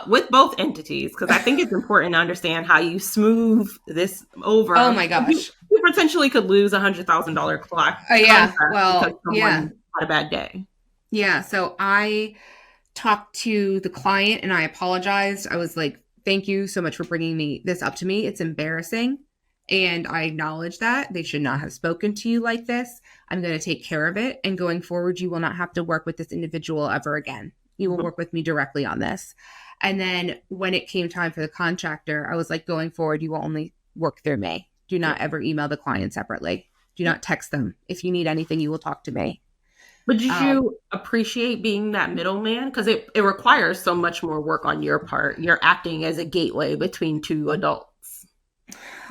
With both entities, because I think it's important to understand how you smooth this over. Oh my gosh. You potentially could lose $100,000 clock. Yeah. Well, had a bad day. Yeah. So I talked to the client and I apologized. I was like thank you so much for bringing this up to me. It's embarrassing. And I acknowledge that they should not have spoken to you like this. I'm going to take care of it. And going forward, you will not have to work with this individual ever again. You will work with me directly on this. And then when it came time for the contractor, I was like, going forward, you will only work through me. Do not ever email the client separately. Do not text them. If you need anything, you will talk to me. But did you appreciate being that middleman? Because it requires so much more work on your part. You're acting as a gateway between two adults.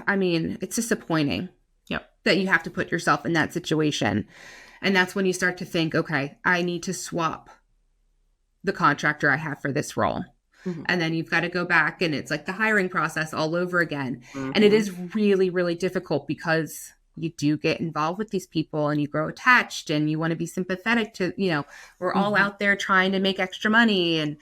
I mean, it's disappointing that you have to put yourself in that situation. And that's when you start to think, okay, I need to swap the contractor I have for this role. Mm-hmm. And then you've got to go back and it's like the hiring process all over again. Mm-hmm. And it is really, really difficult because you do get involved with these people and you grow attached and you want to be sympathetic to, we're all out there trying to make extra money and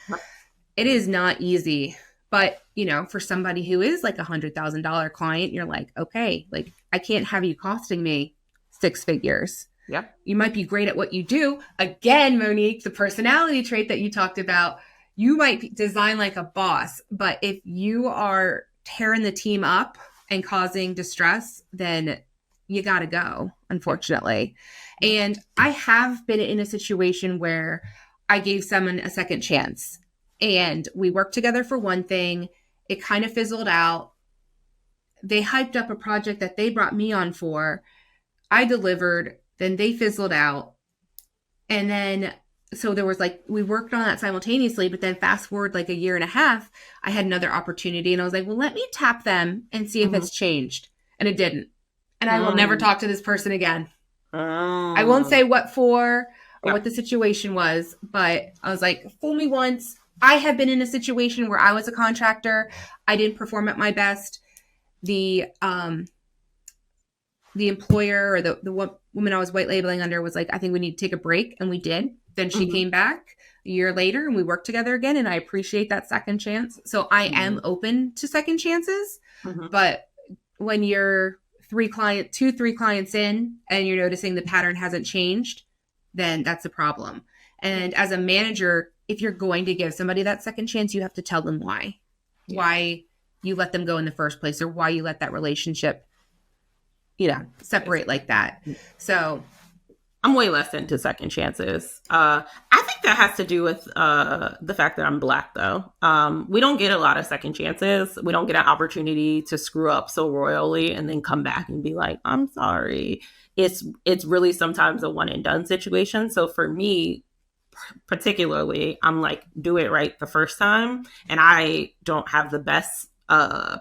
it is not easy. But, for somebody who is like $100,000 client, you're like, okay, like I can't have you costing me 6 figures. Yeah. You might be great at what you do. Again, Monique, the personality trait that you talked about, you might design like a boss, but if you are tearing the team up and causing distress, then you got to go, unfortunately. And I have been in a situation where I gave someone a second chance and we worked together for one thing. It kind of fizzled out. They hyped up a project that they brought me on for. I delivered, then they fizzled out. And then, so there was like, we worked on that simultaneously, but then fast forward like a year and a half, I had another opportunity and I was like, well, let me tap them and see if it's changed. And it didn't. And I will never talk to this person again. I won't say what for or what the situation was, but I was like, fool me once. I have been in a situation where I was a contractor. I didn't perform at my best. The employer or the woman I was white labeling under was like, I think we need to take a break. And we did. Then she came back a year later and we worked together again. And I appreciate that second chance. So I am open to second chances. But when you're 3 clients in and you're noticing the pattern hasn't changed, then that's a problem. And as a manager, if you're going to give somebody that second chance, you have to tell them why you let them go in the first place or why you let that relationship, separate like that. So I'm way less into second chances. I think that has to do with the fact that I'm Black, though. We don't get a lot of second chances. We don't get an opportunity to screw up so royally and then come back and be like, I'm sorry. It's really sometimes a one and done situation. So for me, particularly, I'm like, do it right the first time. And I don't have the best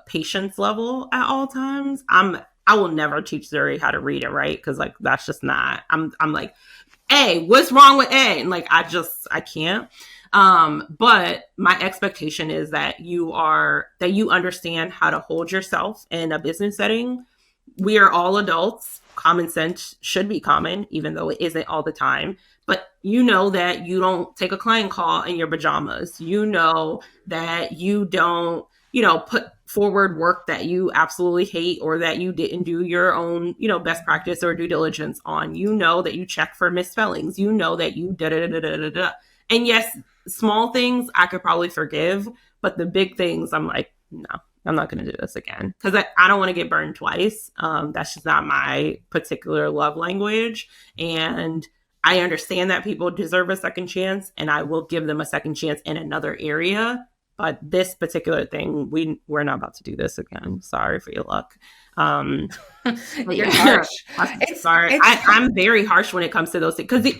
patience level at all times. I will never teach Zuri how to read it right because like that's just not. I'm like, A, what's wrong with A? And like I can't. But my expectation is that you understand how to hold yourself in a business setting. We are all adults. Common sense should be common, even though it isn't all the time. But you know that you don't take a client call in your pajamas. You know that you don't, put forward work that you absolutely hate or that you didn't do your own, best practice or due diligence on. You know that you check for misspellings. You know that you da-da-da-da-da-da. And yes, small things I could probably forgive, but the big things I'm like, no, I'm not going to do this again because I don't want to get burned twice. That's just not my particular love language. And I understand that people deserve a second chance and I will give them a second chance in another area. But this particular thing, we're not about to do this again. Sorry for your luck. You're harsh. Sorry. I'm very harsh when it comes to those things because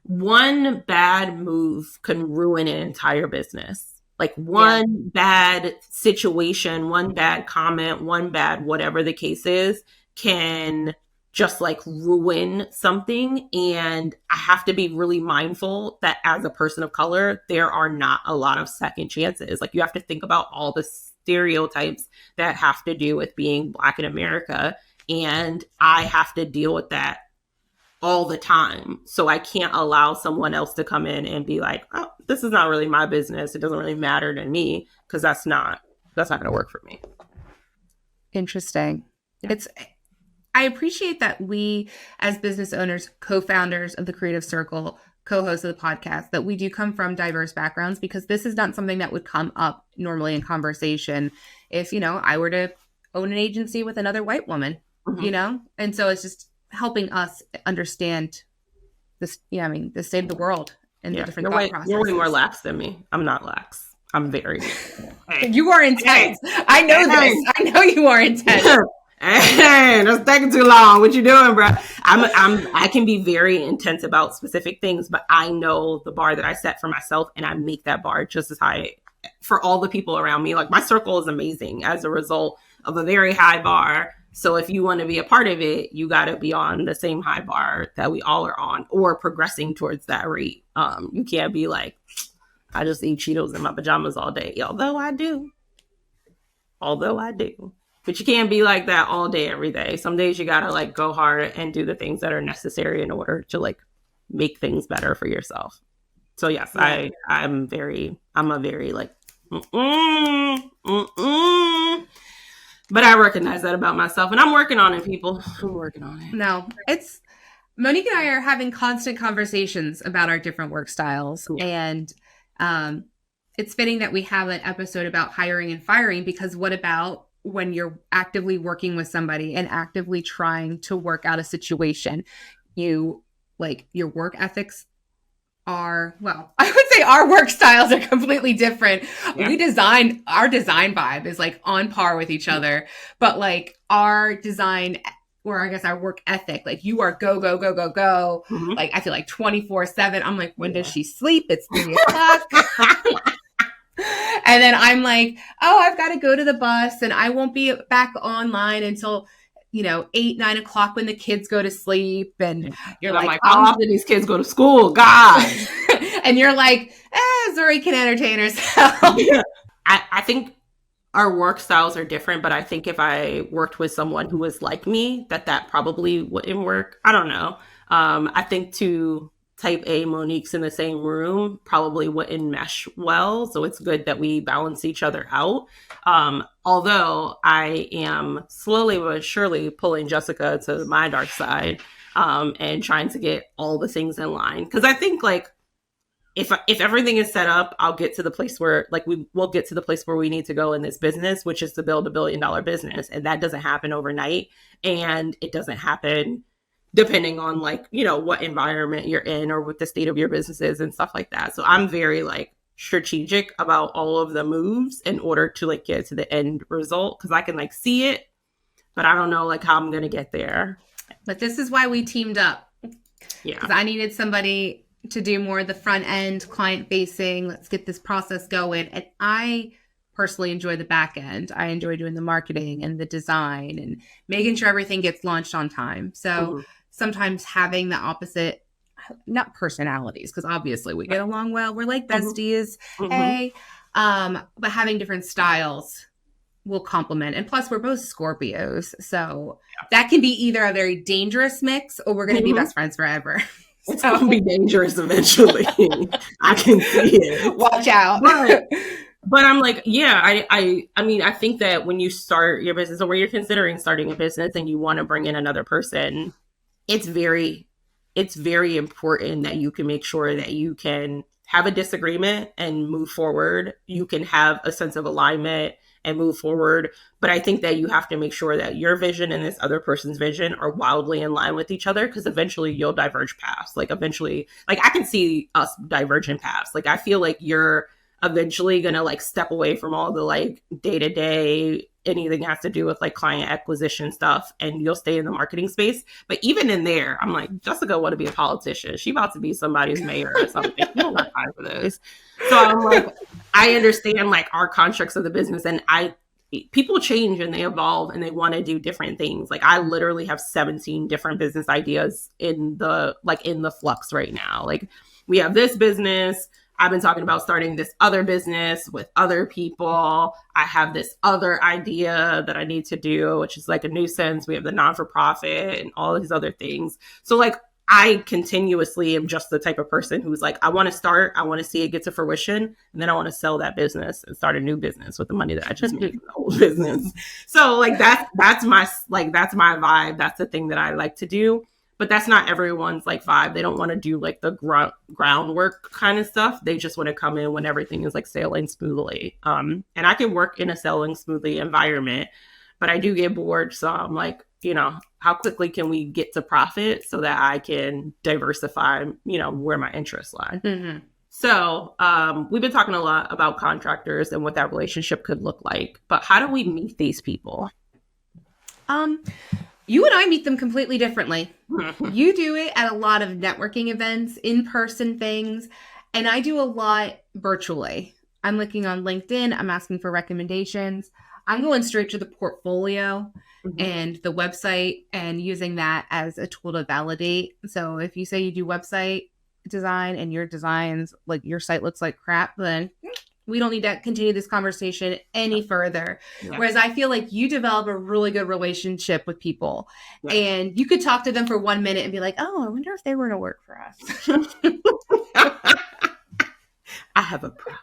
one bad move can ruin an entire business. Like one bad situation, one bad comment, one bad whatever the case is can just like ruin something. And I have to be really mindful that as a person of color, there are not a lot of second chances. Like you have to think about all the stereotypes that have to do with being Black in America. And I have to deal with that all the time. So I can't allow someone else to come in and be like, oh, this is not really my business. It doesn't really matter to me because that's not going to work for me. Interesting. Yeah. I appreciate that we, as business owners, co-founders of the Creative Circle, co-hosts of the podcast, that we do come from diverse backgrounds, because this is not something that would come up normally in conversation if, I were to own an agency with another white woman, And so it's just helping us understand this, the state of the world and the different thought processes. You're way more lax than me. I'm not lax. I'm very. Hey. You are intense. Hey. I know this. I know you are intense. Hey, that's taking too long. What you doing, bro? I can be very intense about specific things, but I know the bar that I set for myself, and I make that bar just as high for all the people around me. Like, my circle is amazing as a result of a very high bar. So if you want to be a part of it, you got to be on the same high bar that we all are on, or progressing towards that rate. You can't be like, I just eat Cheetos in my pajamas all day. Although I do. But you can't be like that all day, every day. Some days you got to like go hard and do the things that are necessary in order to like make things better for yourself. So yes, yeah. I'm a very like, But I recognize that about myself, and I'm working on it, people. I'm working on it. No, it's Monique and I are having constant conversations about our different work styles. Yeah. And it's fitting that we have an episode about hiring and firing, because what about when you're actively working with somebody and actively trying to work out a situation? Your work ethics are, I would say our work styles are completely different. Yeah. Our design vibe is like on par with each other, but like our design, or I guess our work ethic, like you are go, go, go, go, go. Mm-hmm. Like I feel like 24/7. I'm like, when does she sleep? It's 3:00. And then I'm like, oh, I've got to go to the bus, and I won't be back online until 8, 9 o'clock when the kids go to sleep. And you're like, how often these kids go to school? God. And you're like, Zori can entertain herself. Yeah. I think our work styles are different, but I think if I worked with someone who was like me, that probably wouldn't work. I don't know. I think two type A Moniques in the same room probably wouldn't mesh well. So it's good that we balance each other out. Although I am slowly but surely pulling Jessica to my dark side, and trying to get all the things in line. Because I think like if everything is set up, I'll get to the place where like we'll get to the place where we need to go in this business, which is to build $1 billion business. And that doesn't happen overnight. And it doesn't happen depending on like, what environment you're in or what the state of your business is and stuff like that. So I'm very like strategic about all of the moves in order to like get to the end result. Cause I can like see it, but I don't know like how I'm going to get there. But this is why we teamed up. Yeah. Cause I needed somebody to do more of the front end client facing. Let's get this process going. And I personally enjoy the back end. I enjoy doing the marketing and the design and making sure everything gets launched on time. So sometimes having the opposite, not personalities, because obviously we get along well. We're like besties. Hey, but having different styles will complement. And plus we're both Scorpios. So that can be either a very dangerous mix, or we're going to be best friends forever. It's going to be dangerous eventually. I can see it. Watch out. But I'm like, yeah, I mean, I think that when you start your business, or when you're considering starting a business and you want to bring in another person, it's very important that you can make sure that you can have a disagreement and move forward. You can have a sense of alignment and move forward. But I think that you have to make sure that your vision and this other person's vision are wildly in line with each other, because eventually you'll diverge paths. Like eventually, like I can see us diverging paths. Like I feel like you're eventually going to like step away from all the like day-to-day, anything has to do with like client acquisition stuff, and you'll stay in the marketing space. But even in there, I'm like, Jessica want to be a politician. She about to be somebody's mayor or something. You don't have time for those. So I'm like, I understand like our constructs of the business, and people change and they evolve and they want to do different things. Like I literally have 17 different business ideas in the flux right now. Like we have this business. I've been talking about starting this other business with other people. I have this other idea that I need to do, which is like a nuisance. We have the non-for-profit and all these other things. So like, I continuously am just the type of person who's like, I want to start, I want to see it get to fruition, and then I want to sell that business and start a new business with the money that I just made from the whole business. So like that's my vibe. That's the thing that I like to do. But that's not everyone's like vibe. They don't want to do like the groundwork kind of stuff. They just want to come in when everything is like sailing smoothly. And I can work in a sailing smoothly environment, but I do get bored. So I'm like, how quickly can we get to profit so that I can diversify, where my interests lie. Mm-hmm. So we've been talking a lot about contractors and what that relationship could look like. But how do we meet these people? You and I meet them completely differently. You do it at a lot of networking events, in-person things, and I do a lot virtually. I'm looking on LinkedIn. I'm asking for recommendations. I'm going straight to the portfolio and the website and using that as a tool to validate. So if you say you do website design and your designs, like your site looks like crap, then we don't need to continue this conversation any further. Yeah. Whereas I feel like you develop a really good relationship with people and you could talk to them for 1 minute and be like, oh, I wonder if they were to work for us. I have a problem.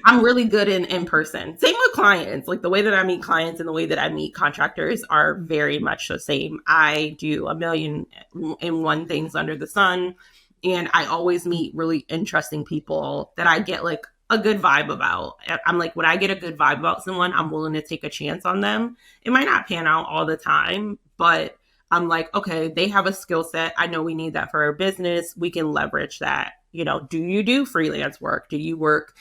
I'm really good in person. Same with clients. Like the way that I meet clients and the way that I meet contractors are very much the same. I do 1,000,001 things under the sun. And I always meet really interesting people that I get like a good vibe about. I'm like, when I get a good vibe about someone, I'm willing to take a chance on them. It might not pan out all the time, but I'm like, okay, they have a skill set. I know we need that for our business. We can leverage that. Do you do freelance work? Do you work,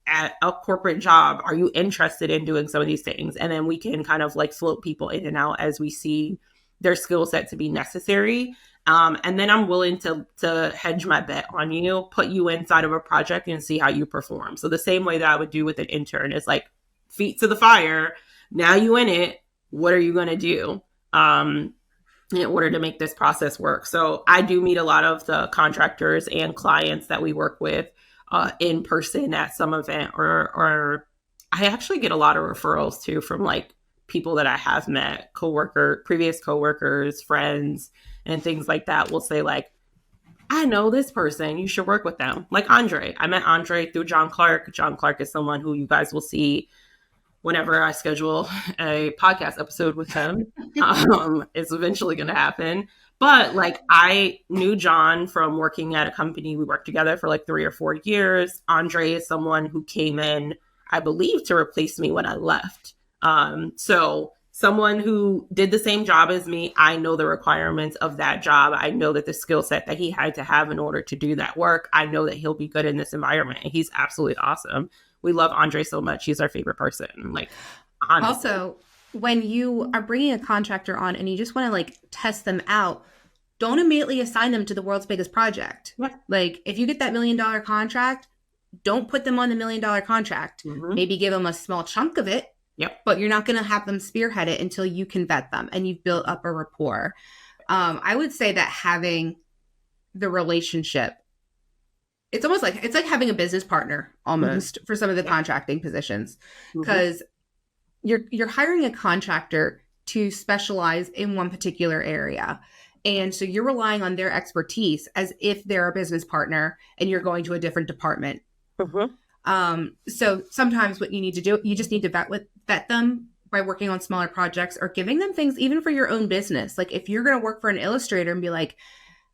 at a corporate job? Are you interested in doing some of these things? And then we can kind of like float people in and out as we see their skill set to be necessary. And then I'm willing to hedge my bet on you, put you inside of a project and see how you perform. So the same way that I would do with an intern is like feet to the fire. Now you in it. What are you going to do in order to make this process work? So I do meet a lot of the contractors and clients that we work with in person at some event, or I actually get a lot of referrals too from like people that I have met, previous coworkers, friends, and things like that will say like, I know this person, you should work with them. Like Andre. I met Andre through John Clark. John Clark is someone who you guys will see whenever I schedule a podcast episode with him. It's eventually going to happen. But like I knew John from working at a company. We worked together for like 3 or 4 years. Andre is someone who came in, I believe, to replace me when I left. So someone who did the same job as me, I know the requirements of that job. I know that the skill set that he had to have in order to do that work. I know that he'll be good in this environment. And he's absolutely awesome. We love Andre so much. He's our favorite person. Like, honestly. Also, when you are bringing a contractor on and you just want to like test them out, don't immediately assign them to the world's biggest project. Yeah. Like if you get that $1 million contract, don't put them on the $1 million contract. Mm-hmm. Maybe give them a small chunk of it. Yep. But you're not going to have them spearhead it until you can vet them and you've built up a rapport. I would say that having the relationship, it's like having a business partner almost for some of the contracting positions, because you're hiring a contractor to specialize in one particular area. And so you're relying on their expertise as if they're a business partner and you're going to a different department. So sometimes what you need to do, you just need to vet them by working on smaller projects or giving them things even for your own business. Like if you're going to work for an illustrator and be like,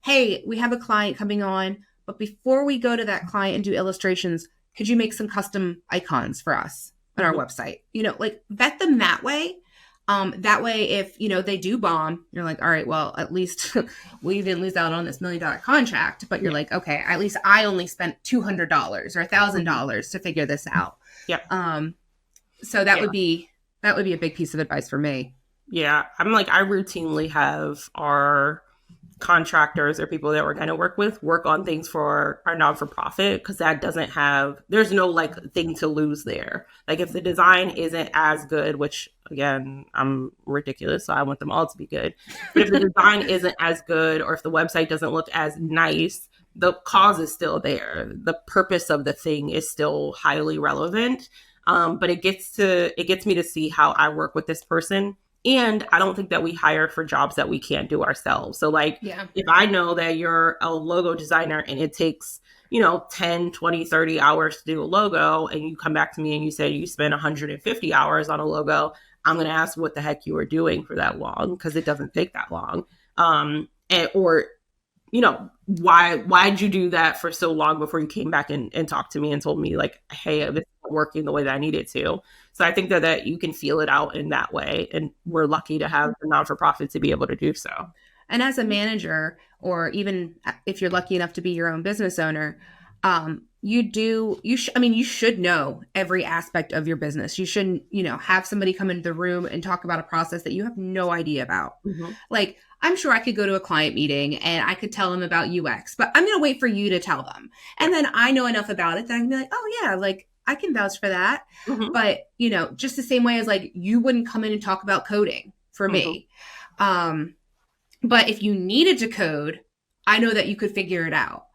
hey, we have a client coming on, but before we go to that client and do illustrations, could you make some custom icons for us on our website? Like vet them that way. That way, if, they do bomb, you're like, all right, well, at least we didn't lose out on this $1 million contract, but you're like, okay, at least I only spent $200 or $1,000 to figure this out. Yeah. So that would be a big piece of advice for me. Yeah. I'm like, I routinely have our contractors or people that we're going to work on things for our non-for-profit, because there's no like thing to lose there. Like if the design isn't as good, which again, I'm ridiculous, so I want them all to be good. But if the design isn't as good, or if the website doesn't look as nice, the cause is still there. The purpose of the thing is still highly relevant. But it gets me to see how I work with this person And I don't think that we hire for jobs that we can't do ourselves. So like, Yeah. if I know that you're a logo designer and it takes, 10, 20, 30 hours to do a logo, and you come back to me and you say you spend 150 hours on a logo, I'm going to ask what the heck you were doing for that long, because it doesn't take that long. Or why'd you do that for so long before you came back and talked to me and told me like, hey, this isn't working the way that I need it to. So I think that you can feel it out in that way. And we're lucky to have the non-for-profit to be able to do so. And as a manager, or even if you're lucky enough to be your own business owner, you should know every aspect of your business. You shouldn't, have somebody come into the room and talk about a process that you have no idea about. Mm-hmm. Like, I'm sure I could go to a client meeting and I could tell them about UX, but I'm going to wait for you to tell them. And then I know enough about it that I can be like, oh yeah, like I can vouch for that. Mm-hmm. But, just the same way as like, you wouldn't come in and talk about coding for me. But if you needed to code, I know that you could figure it out.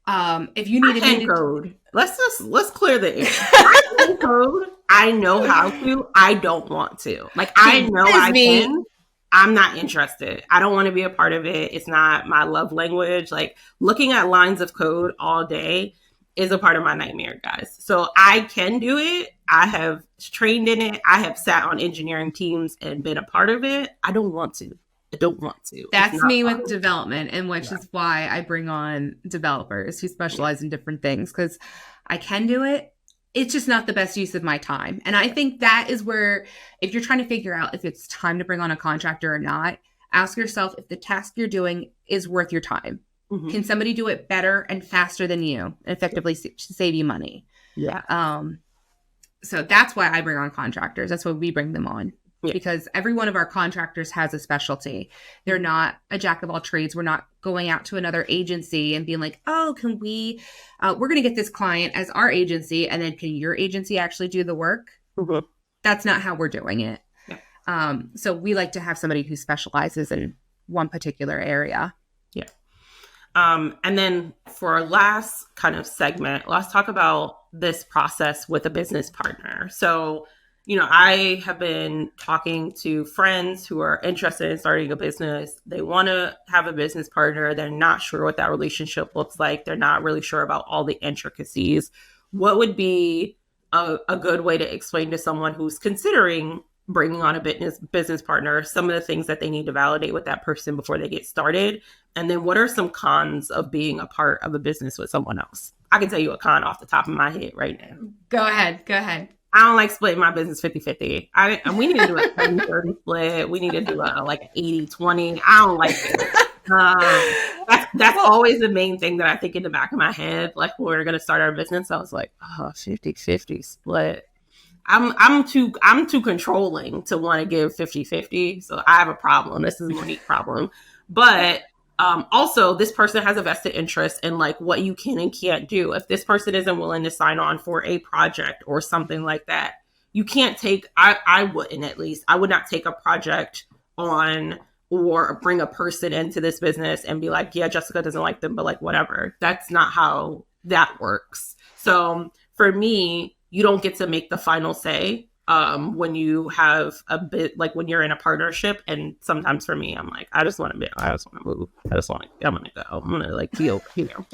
If you needed to code, let's clear the air. I can code. I know how to. I don't want to. Like, I know I can. I'm not interested. I don't want to be a part of it. It's not my love language. Like, looking at lines of code all day is a part of my nightmare, guys. So I can do it. I have trained in it. I have sat on engineering teams and been a part of it. I don't want to. I don't want to. That's me with development, and which is why I bring on developers who specialize in different things, because I can do it. It's just not the best use of my time. And I think that is where, if you're trying to figure out if it's time to bring on a contractor or not, ask yourself if the task you're doing is worth your time. Mm-hmm. Can somebody do it better and faster than you and effectively save you money? Yeah. So that's why I bring on contractors. That's why we bring them on. Yeah. Because every one of our contractors has a specialty. They're not a jack of all trades. We're not going out to another agency and being like, oh, can we, we're going to get this client as our agency, and then can your agency actually do the work? Mm-hmm. That's not how we're doing it. Yeah. So we like to have somebody who specializes in one particular area. Yeah. And then for our last kind of segment, let's talk about this process with a business partner. So, I have been talking to friends who are interested in starting a business. They want to have a business partner. They're not sure what that relationship looks like. They're not really sure about all the intricacies. What would be a good way to explain to someone who's considering bringing on a business partner some of the things that they need to validate with that person before they get started? And then what are some cons of being a part of a business with someone else? I can tell you a con off the top of my head right now. Go ahead. I don't like splitting my business 50-50. And we need to do a 70-30 split. We need to do like an 80-20. I don't like it. That's always the main thing that I think in the back of my head. Like, when we were going to start our business, I was like, 50-50 split. I'm too controlling to want to give 50-50. So I have a problem. This is a Monique problem. But also, this person has a vested interest in like what you can and can't do. If this person isn't willing to sign on for a project or something like that, you can't take, I wouldn't, at least, I would not take a project on or bring a person into this business and be like, yeah, Jessica doesn't like them, but like, whatever. That's not how that works. So for me, you don't get to make the final say when you have a bit, like when you're in a partnership. And sometimes for me, I'm like, I just want to move. I'm going to go. I'm going to like be over here.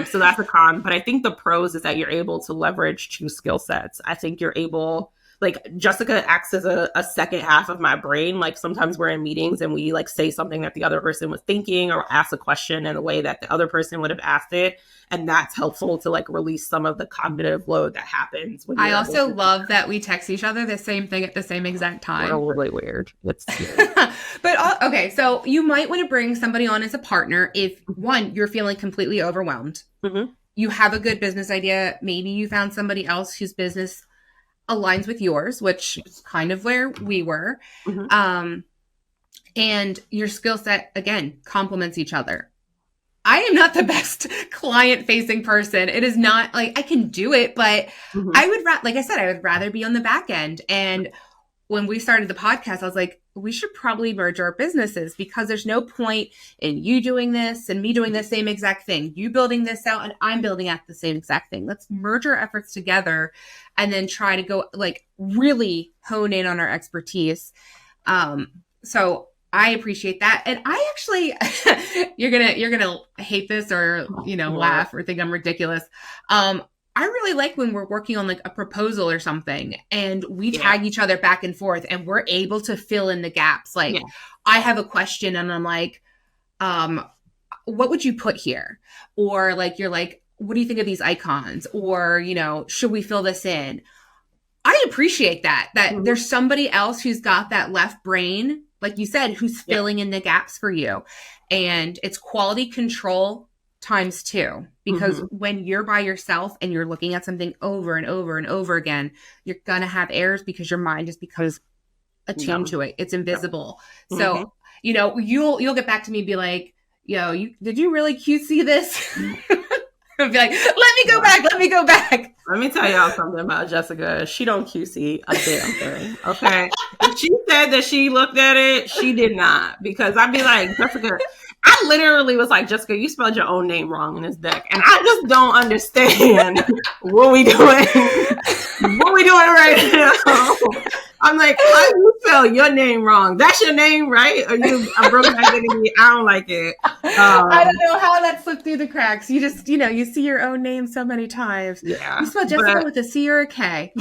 So that's a con. But I think the pros is that you're able to leverage two skill sets. I think you're able, like, Jessica acts as a second half of my brain. Like, sometimes we're in meetings and we like say something that the other person was thinking, or ask a question in a way that the other person would have asked it. And that's helpful to like release some of the cognitive load that happens. When I also love that we text each other the same thing at the same exact time. We're really weird. But okay, so you might want to bring somebody on as a partner if, one, you're feeling completely overwhelmed. Mm-hmm. You have a good business idea. Maybe you found somebody else whose business aligns with yours, which is kind of where we were. Mm-hmm. And your skill set, again, complements each other. I am not the best client-facing person. It is not like I can do it, but Mm-hmm. I would, like I said, I would rather be on the back end. And when we started the podcast, I was like, we should probably merge our businesses, because there's no point in you doing this and me doing the same exact thing. You building this out and I'm building out the same exact thing. Let's merge our efforts together and then try to go like really hone in on our expertise. So I appreciate that. And I actually, you're gonna hate this or, laugh or think I'm ridiculous. I really like when we're working on like a proposal or something and we tag each other back and forth and we're able to fill in the gaps. Like I have a question and I'm like, what would you put here? Or like, you're like, what do you think of these icons? Or, should we fill this in? I appreciate that there's somebody else who's got that left brain, like you said, who's filling in the gaps for you. And it's quality control times 2, because when you're by yourself and you're looking at something over and over and over again, you're going to have errors because your mind just becomes attuned to it. It's invisible. So, you'll get back to me and be like, did you really QC this? I'll be like, let me go back. Let me tell y'all something about Jessica. She don't QC a damn thing. Okay. If she said that she looked at it, she did not. Because I'd be like, Jessica, I literally was like, Jessica, you spelled your own name wrong in this deck. And I just don't understand what we doing. What we doing right now? I'm like, how do you spell your name wrong? That's your name, right? Or you a broken identity? I don't like it. I don't know how that slipped through the cracks. You just, you see your own name so many times. Yeah. You spell Jessica with a C or a K.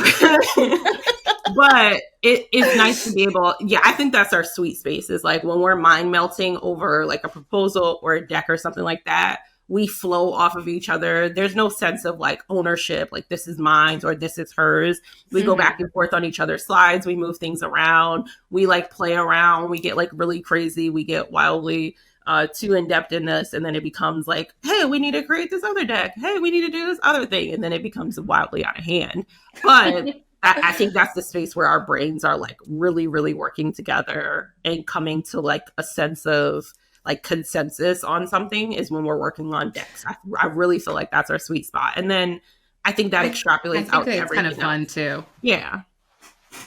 But it's nice to be able, I think that's our sweet space, is like when we're mind melting over like a proposal or a deck or something like that, we flow off of each other. There's no sense of like ownership, like this is mine or this is hers. We go back and forth on each other's slides. We move things around. We like play around. We get like really crazy. We get wildly too in-depth in this. And then it becomes like, hey, we need to create this other deck. Hey, we need to do this other thing. And then it becomes wildly out of hand. But I think that's the space where our brains are like really, really working together and coming to like a sense of like consensus on something, is when we're working on decks. I really feel like that's our sweet spot. And then I think that extrapolates out to everything. It's kind of fun too. Yeah.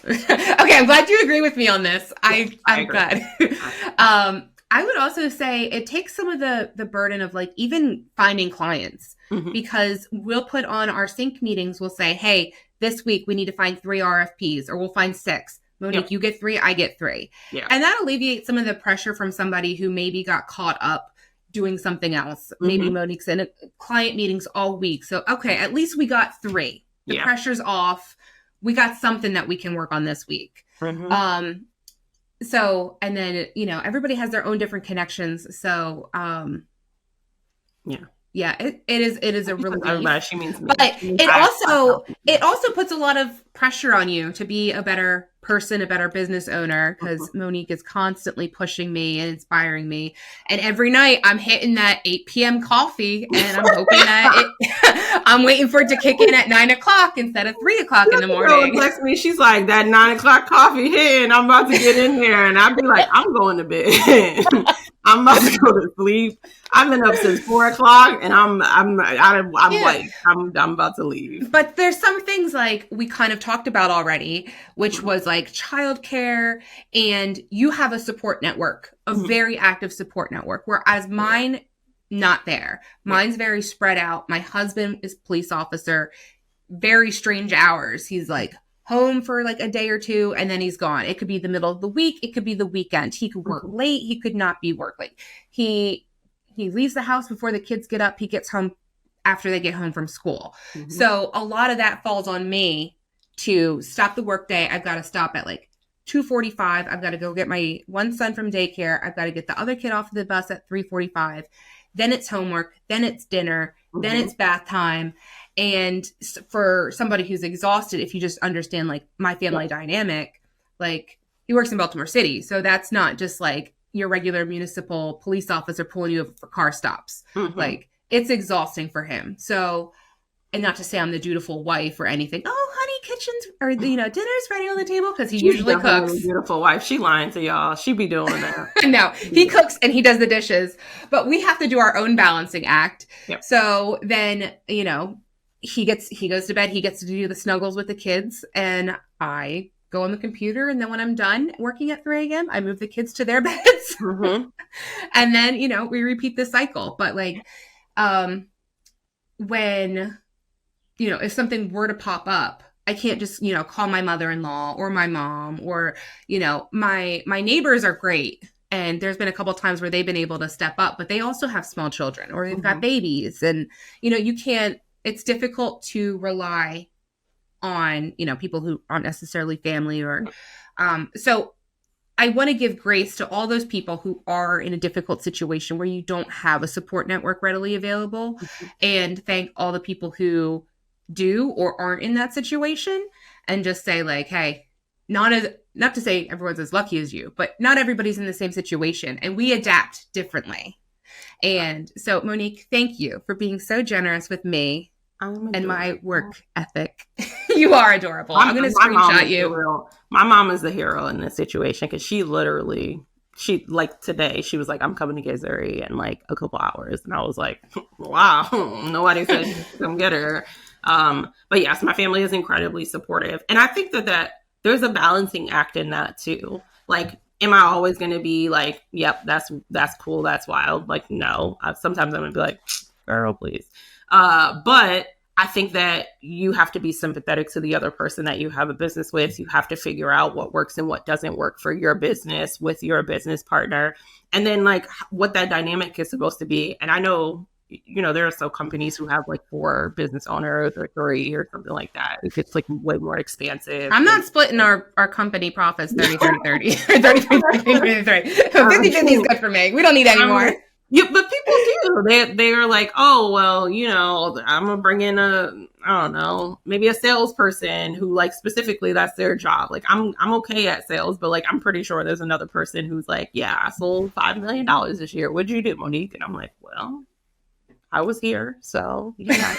Okay, I'm glad you agree with me on this. I'm glad. I would also say it takes some of the burden of like even finding clients, because we'll put on our sync meetings, we'll say, hey, this week we need to find 3 RFPs, or we'll find 6. Monique, you get 3, I get 3. Yeah. And that alleviates some of the pressure from somebody who maybe got caught up doing something else. Maybe Monique's in client meetings all week. So, okay, at least we got 3. The pressure's off. We got something that we can work on this week. So, and then, everybody has their own different connections. So, yeah, it is a relief. She means me. But it also puts a lot of pressure on you to be a better person, a better business owner, because Monique is constantly pushing me and inspiring me. And every night I'm hitting that 8 p.m. coffee, and I'm hoping that I'm waiting for it to kick in at 9 o'clock instead of 3 o'clock in the morning. Text me, she's like, that 9 o'clock coffee hitting, I'm about to get in there, and I'd be like, I'm going to bed. I'm about to go to sleep. I've been up since 4 o'clock, and I'm like, I'm about to leave. But there's some things like we kind of talked about already, which was like childcare, and you have a support network, a very active support network, whereas mine, not there. Mine's very spread out. My husband is police officer, very strange hours. He's like home for like a day or two, and then he's gone. It could be the middle of the week. It could be the weekend. He could work late. He could not be work late. He leaves the house before the kids get up. He gets home after they get home from school. So a lot of that falls on me to stop the workday. I've got to stop at like 2:45. I've got to go get my one son from daycare. I've got to get the other kid off the bus at 3:45. Then it's homework. Then it's dinner. Then it's bath time. And for somebody who's exhausted, if you just understand like my family dynamic, like he works in Baltimore City. So that's not just like your regular municipal police officer pulling you over for car stops. Like it's exhausting for him. So, and not to say I'm the dutiful wife or anything. Oh, honey, kitchen's or dinner's ready on the table, because he usually cooks. Beautiful wife. She lying to y'all. She be doing that. No, he cooks and he does the dishes, but we have to do our own balancing act. So then, he goes to bed. He gets to do the snuggles with the kids, and I go on the computer. And then when I'm done working at 3 a.m., I move the kids to their beds. And then, we repeat the cycle. But like, when, if something were to pop up, I can't just, call my mother-in-law or my mom or, my neighbors are great. And there's been a couple of times where they've been able to step up, but they also have small children or they've got babies. And, you can't, it's difficult to rely on, people who aren't necessarily family or, so I want to give grace to all those people who are in a difficult situation where you don't have a support network readily available, and thank all the people who do or aren't in that situation, and just say like, hey, not to say everyone's as lucky as you, but not everybody's in the same situation and we adapt differently. And so Monique, thank you for being so generous with me and my work ethic. You are adorable. I'm going to screenshot you. My mom is the hero in this situation because she like today, she was like, I'm coming to get Zuri in like a couple hours. And I was like, wow, nobody said come get her. But yes, my family is incredibly supportive. And I think that there's a balancing act in that too. Like, am I always going to be like, yep, that's cool, that's wild? Like, no. Sometimes I'm going to be like, girl, please. But I think that you have to be sympathetic to the other person that you have a business with. You have to figure out what works and what doesn't work for your business with your business partner. And then like what that dynamic is supposed to be. And I know, there are some companies who have like 4 business owners or 3 or something like that. It's like way more expansive. I'm not splitting our company profits 30-30-30 or 30-30-30. 50-50 is good for me. We don't need any more. Yeah, but people do. They are like, oh, well, I'm going to bring in maybe a salesperson who like specifically that's their job. Like I'm okay at sales, but like, I'm pretty sure there's another person who's like, yeah, I sold $5 million this year. What'd you do, Monique? And I'm like, well, I was here. So yeah.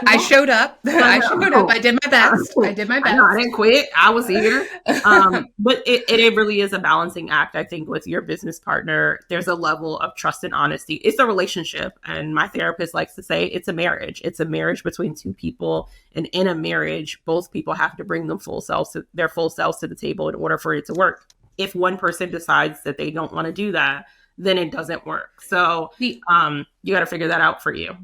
I showed up. I did my best. I didn't quit. I was here. But it really is a balancing act, I think, with your business partner. There's a level of trust and honesty. It's a relationship. And my therapist likes to say it's a marriage. It's a marriage between 2 people. And in a marriage, both people have to bring their full selves to the table in order for it to work. If one person decides that they don't want to do that, then it doesn't work. So you got to figure that out for you.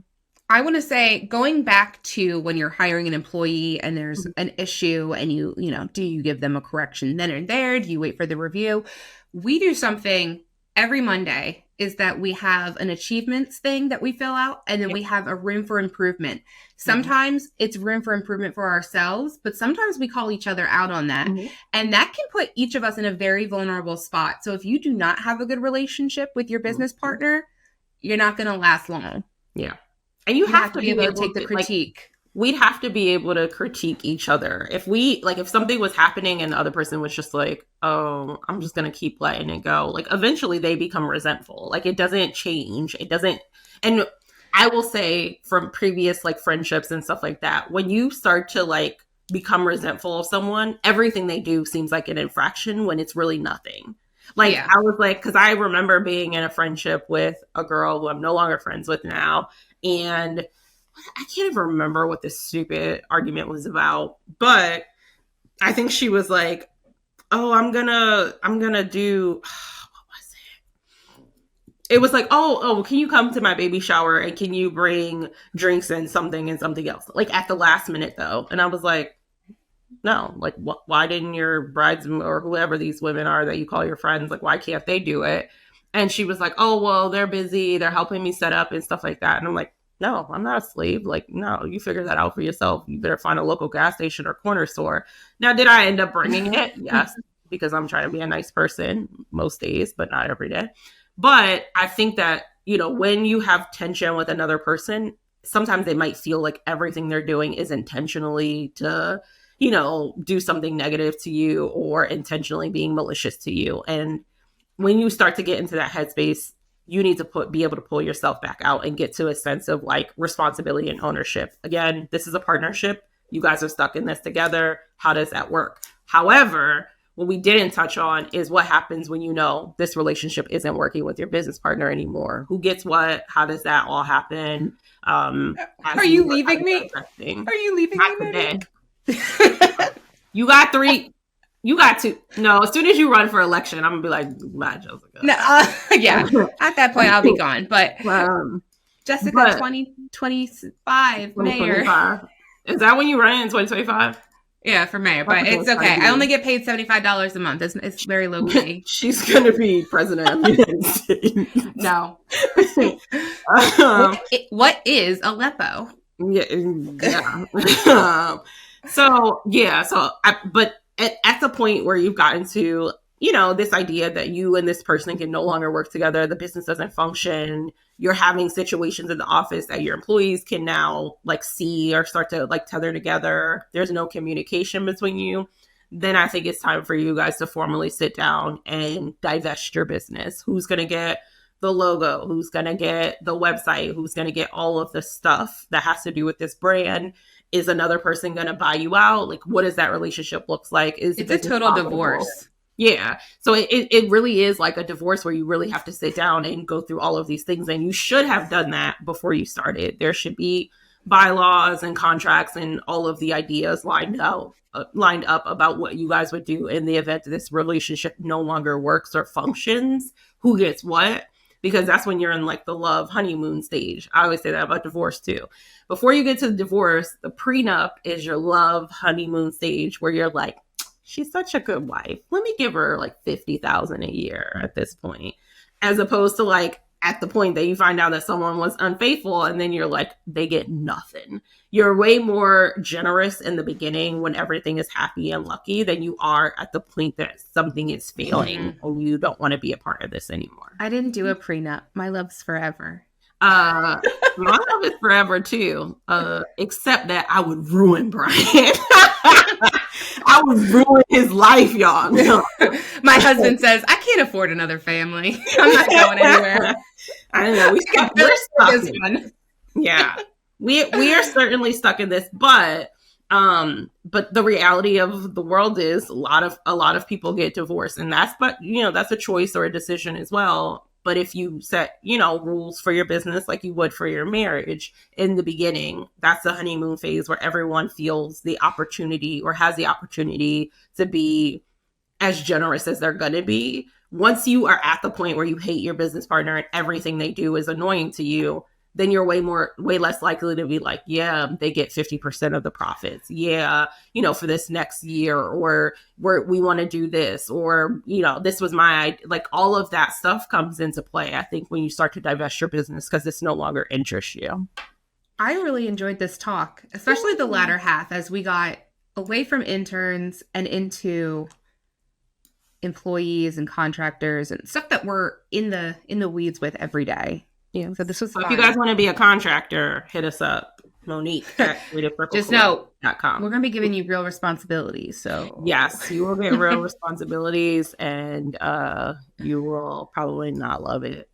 I want to say, going back to when you're hiring an employee and there's an issue and do you give them a correction then and there? Do you wait for the review? We do something every Monday is that we have an achievements thing that we fill out, and then we have a room for improvement. Sometimes it's room for improvement for ourselves, but sometimes we call each other out on that. And that can put each of us in a very vulnerable spot. So if you do not have a good relationship with your business partner, you're not going to last long. Yeah. And you have to be able to take the critique. We'd have to be able to critique each other. If something was happening and the other person was just like, oh, I'm just going to keep letting it go. Like eventually they become resentful. Like it doesn't change. It doesn't. And I will say from previous like friendships and stuff like that, when you start to like become resentful of someone, everything they do seems like an infraction when it's really nothing. Like I was like, because I remember being in a friendship with a girl who I'm no longer friends with now. And I can't even remember what this stupid argument was about, but I think she was like, oh, I'm gonna do, what was it? It was like, oh, can you come to my baby shower and can you bring drinks and something else? Like at the last minute though. And I was like, no, like why didn't your brides or whoever these women are that you call your friends, like why can't they do it? And she was like, oh, well, they're busy. They're helping me set up and stuff like that. And I'm like, no, I'm not a slave. Like, no, you figure that out for yourself. You better find a local gas station or corner store. Now, did I end up bringing it? Yes, because I'm trying to be a nice person most days, but not every day. But I think that, when you have tension with another person, sometimes they might feel like everything they're doing is intentionally to, do something negative to you or intentionally being malicious to you. And when you start to get into that headspace, you need to be able to pull yourself back out and get to a sense of like responsibility and ownership. Again, this is a partnership. You guys are stuck in this together. How does that work? However, what we didn't touch on is what happens when this relationship isn't working with your business partner anymore. Who gets what? How does that all happen? Are you leaving me? Are you leaving me? You got 3. You got 2. No, as soon as you run for election, I'm gonna be like, bye, Jessica. No, yeah. At that point, I'll be gone. But Jessica, 2025 mayor. Is that when you run in 2025? Yeah, for mayor, but it's okay. I only get paid $75 a month. It's very low key. She's going to be president of the United States. No. What is Aleppo? Yeah. But at the point where you've gotten to, this idea that you and this person can no longer work together, the business doesn't function, you're having situations in the office that your employees can now see or start to tether together, there's no communication between you, then I think it's time for you guys to formally sit down and divest your business. Who's going to get the logo? Who's going to get the website? Who's going to get all of the stuff that has to do with this brand? Is another person going to buy you out? What does that relationship look like? It's a total divorce. Yeah. So it really is like a divorce where you really have to sit down and go through all of these things. And you should have done that before you started. There should be bylaws and contracts and all of the ideas lined up about what you guys would do in the event that this relationship no longer works or functions, who gets what, because that's when you're in the love honeymoon stage. I always say that about divorce too. Before you get to the divorce, the prenup is your love honeymoon stage where you're like, she's such a good wife. Let me give her $50,000 a year at this point, as opposed to at the point that you find out that someone was unfaithful and then you're they get nothing. You're way more generous in the beginning when everything is happy and lucky than you are at the point that something is failing and you don't want to be a part of this anymore. I didn't do a prenup. My love's forever. My love is forever too, except that I would ruin Brian. I would ruin his life, y'all. No. My husband says, I can't afford another family. I'm not going anywhere. I don't know. We're stuck. Yeah. We are certainly stuck in this, but the reality of the world is a lot of people get divorced, and that's a choice or a decision as well. But if you set, rules for your business like you would for your marriage in the beginning, that's the honeymoon phase where everyone feels the opportunity or has the opportunity to be as generous as they're going to be. Once you are at the point where you hate your business partner and everything they do is annoying to you, then you're way less likely to be yeah, they get 50% of the profits. Yeah, for this next year, or we want to do this, or, this was my, all of that stuff comes into play, I think, when you start to divest your business because it's no longer interests you. I really enjoyed this talk, especially the latter half, as we got away from interns and into employees and contractors and stuff that we're in the weeds with every day. Yeah, so this was fun. If you guys want to be a contractor, hit us up, Monique at Just know, we're going to be giving you real responsibilities. So yes, you will get real responsibilities, and you will probably not love it,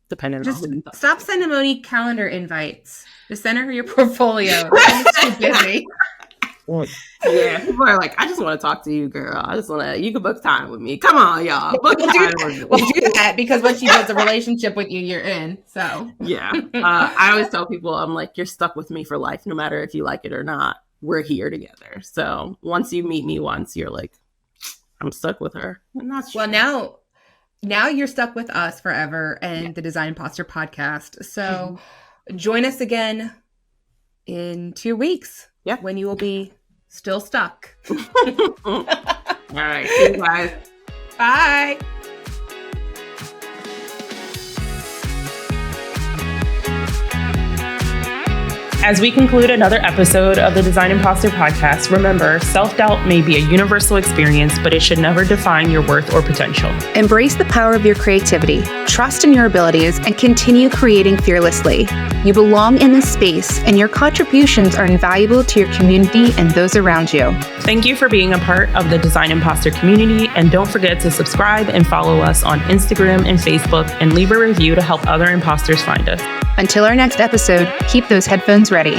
depending on who you talk. Stop sending Monique calendar invites. Just send her your portfolio. She's too busy. Yeah, people are I just want to talk to you, girl. You can book time with me. Come on, y'all. We'll do that because when she builds a relationship with you, you're in. So yeah, I always tell people, I'm you're stuck with me for life, no matter if you like it or not. We're here together. So once you meet me once, you're I'm stuck with her. I'm not sure. Well, now you're stuck with us forever and the Design Impostor podcast. So join us again in 2 weeks. Yeah. When you will be still stuck. All right. See you guys. Bye. As we conclude another episode of the Design Impostor podcast, remember, self-doubt may be a universal experience, but it should never define your worth or potential. Embrace the power of your creativity, trust in your abilities, and continue creating fearlessly. You belong in this space, and your contributions are invaluable to your community and those around you. Thank you for being a part of the Design Impostor community, and don't forget to subscribe and follow us on Instagram and Facebook, and leave a review to help other imposters find us. Until our next episode, keep those headphones ready.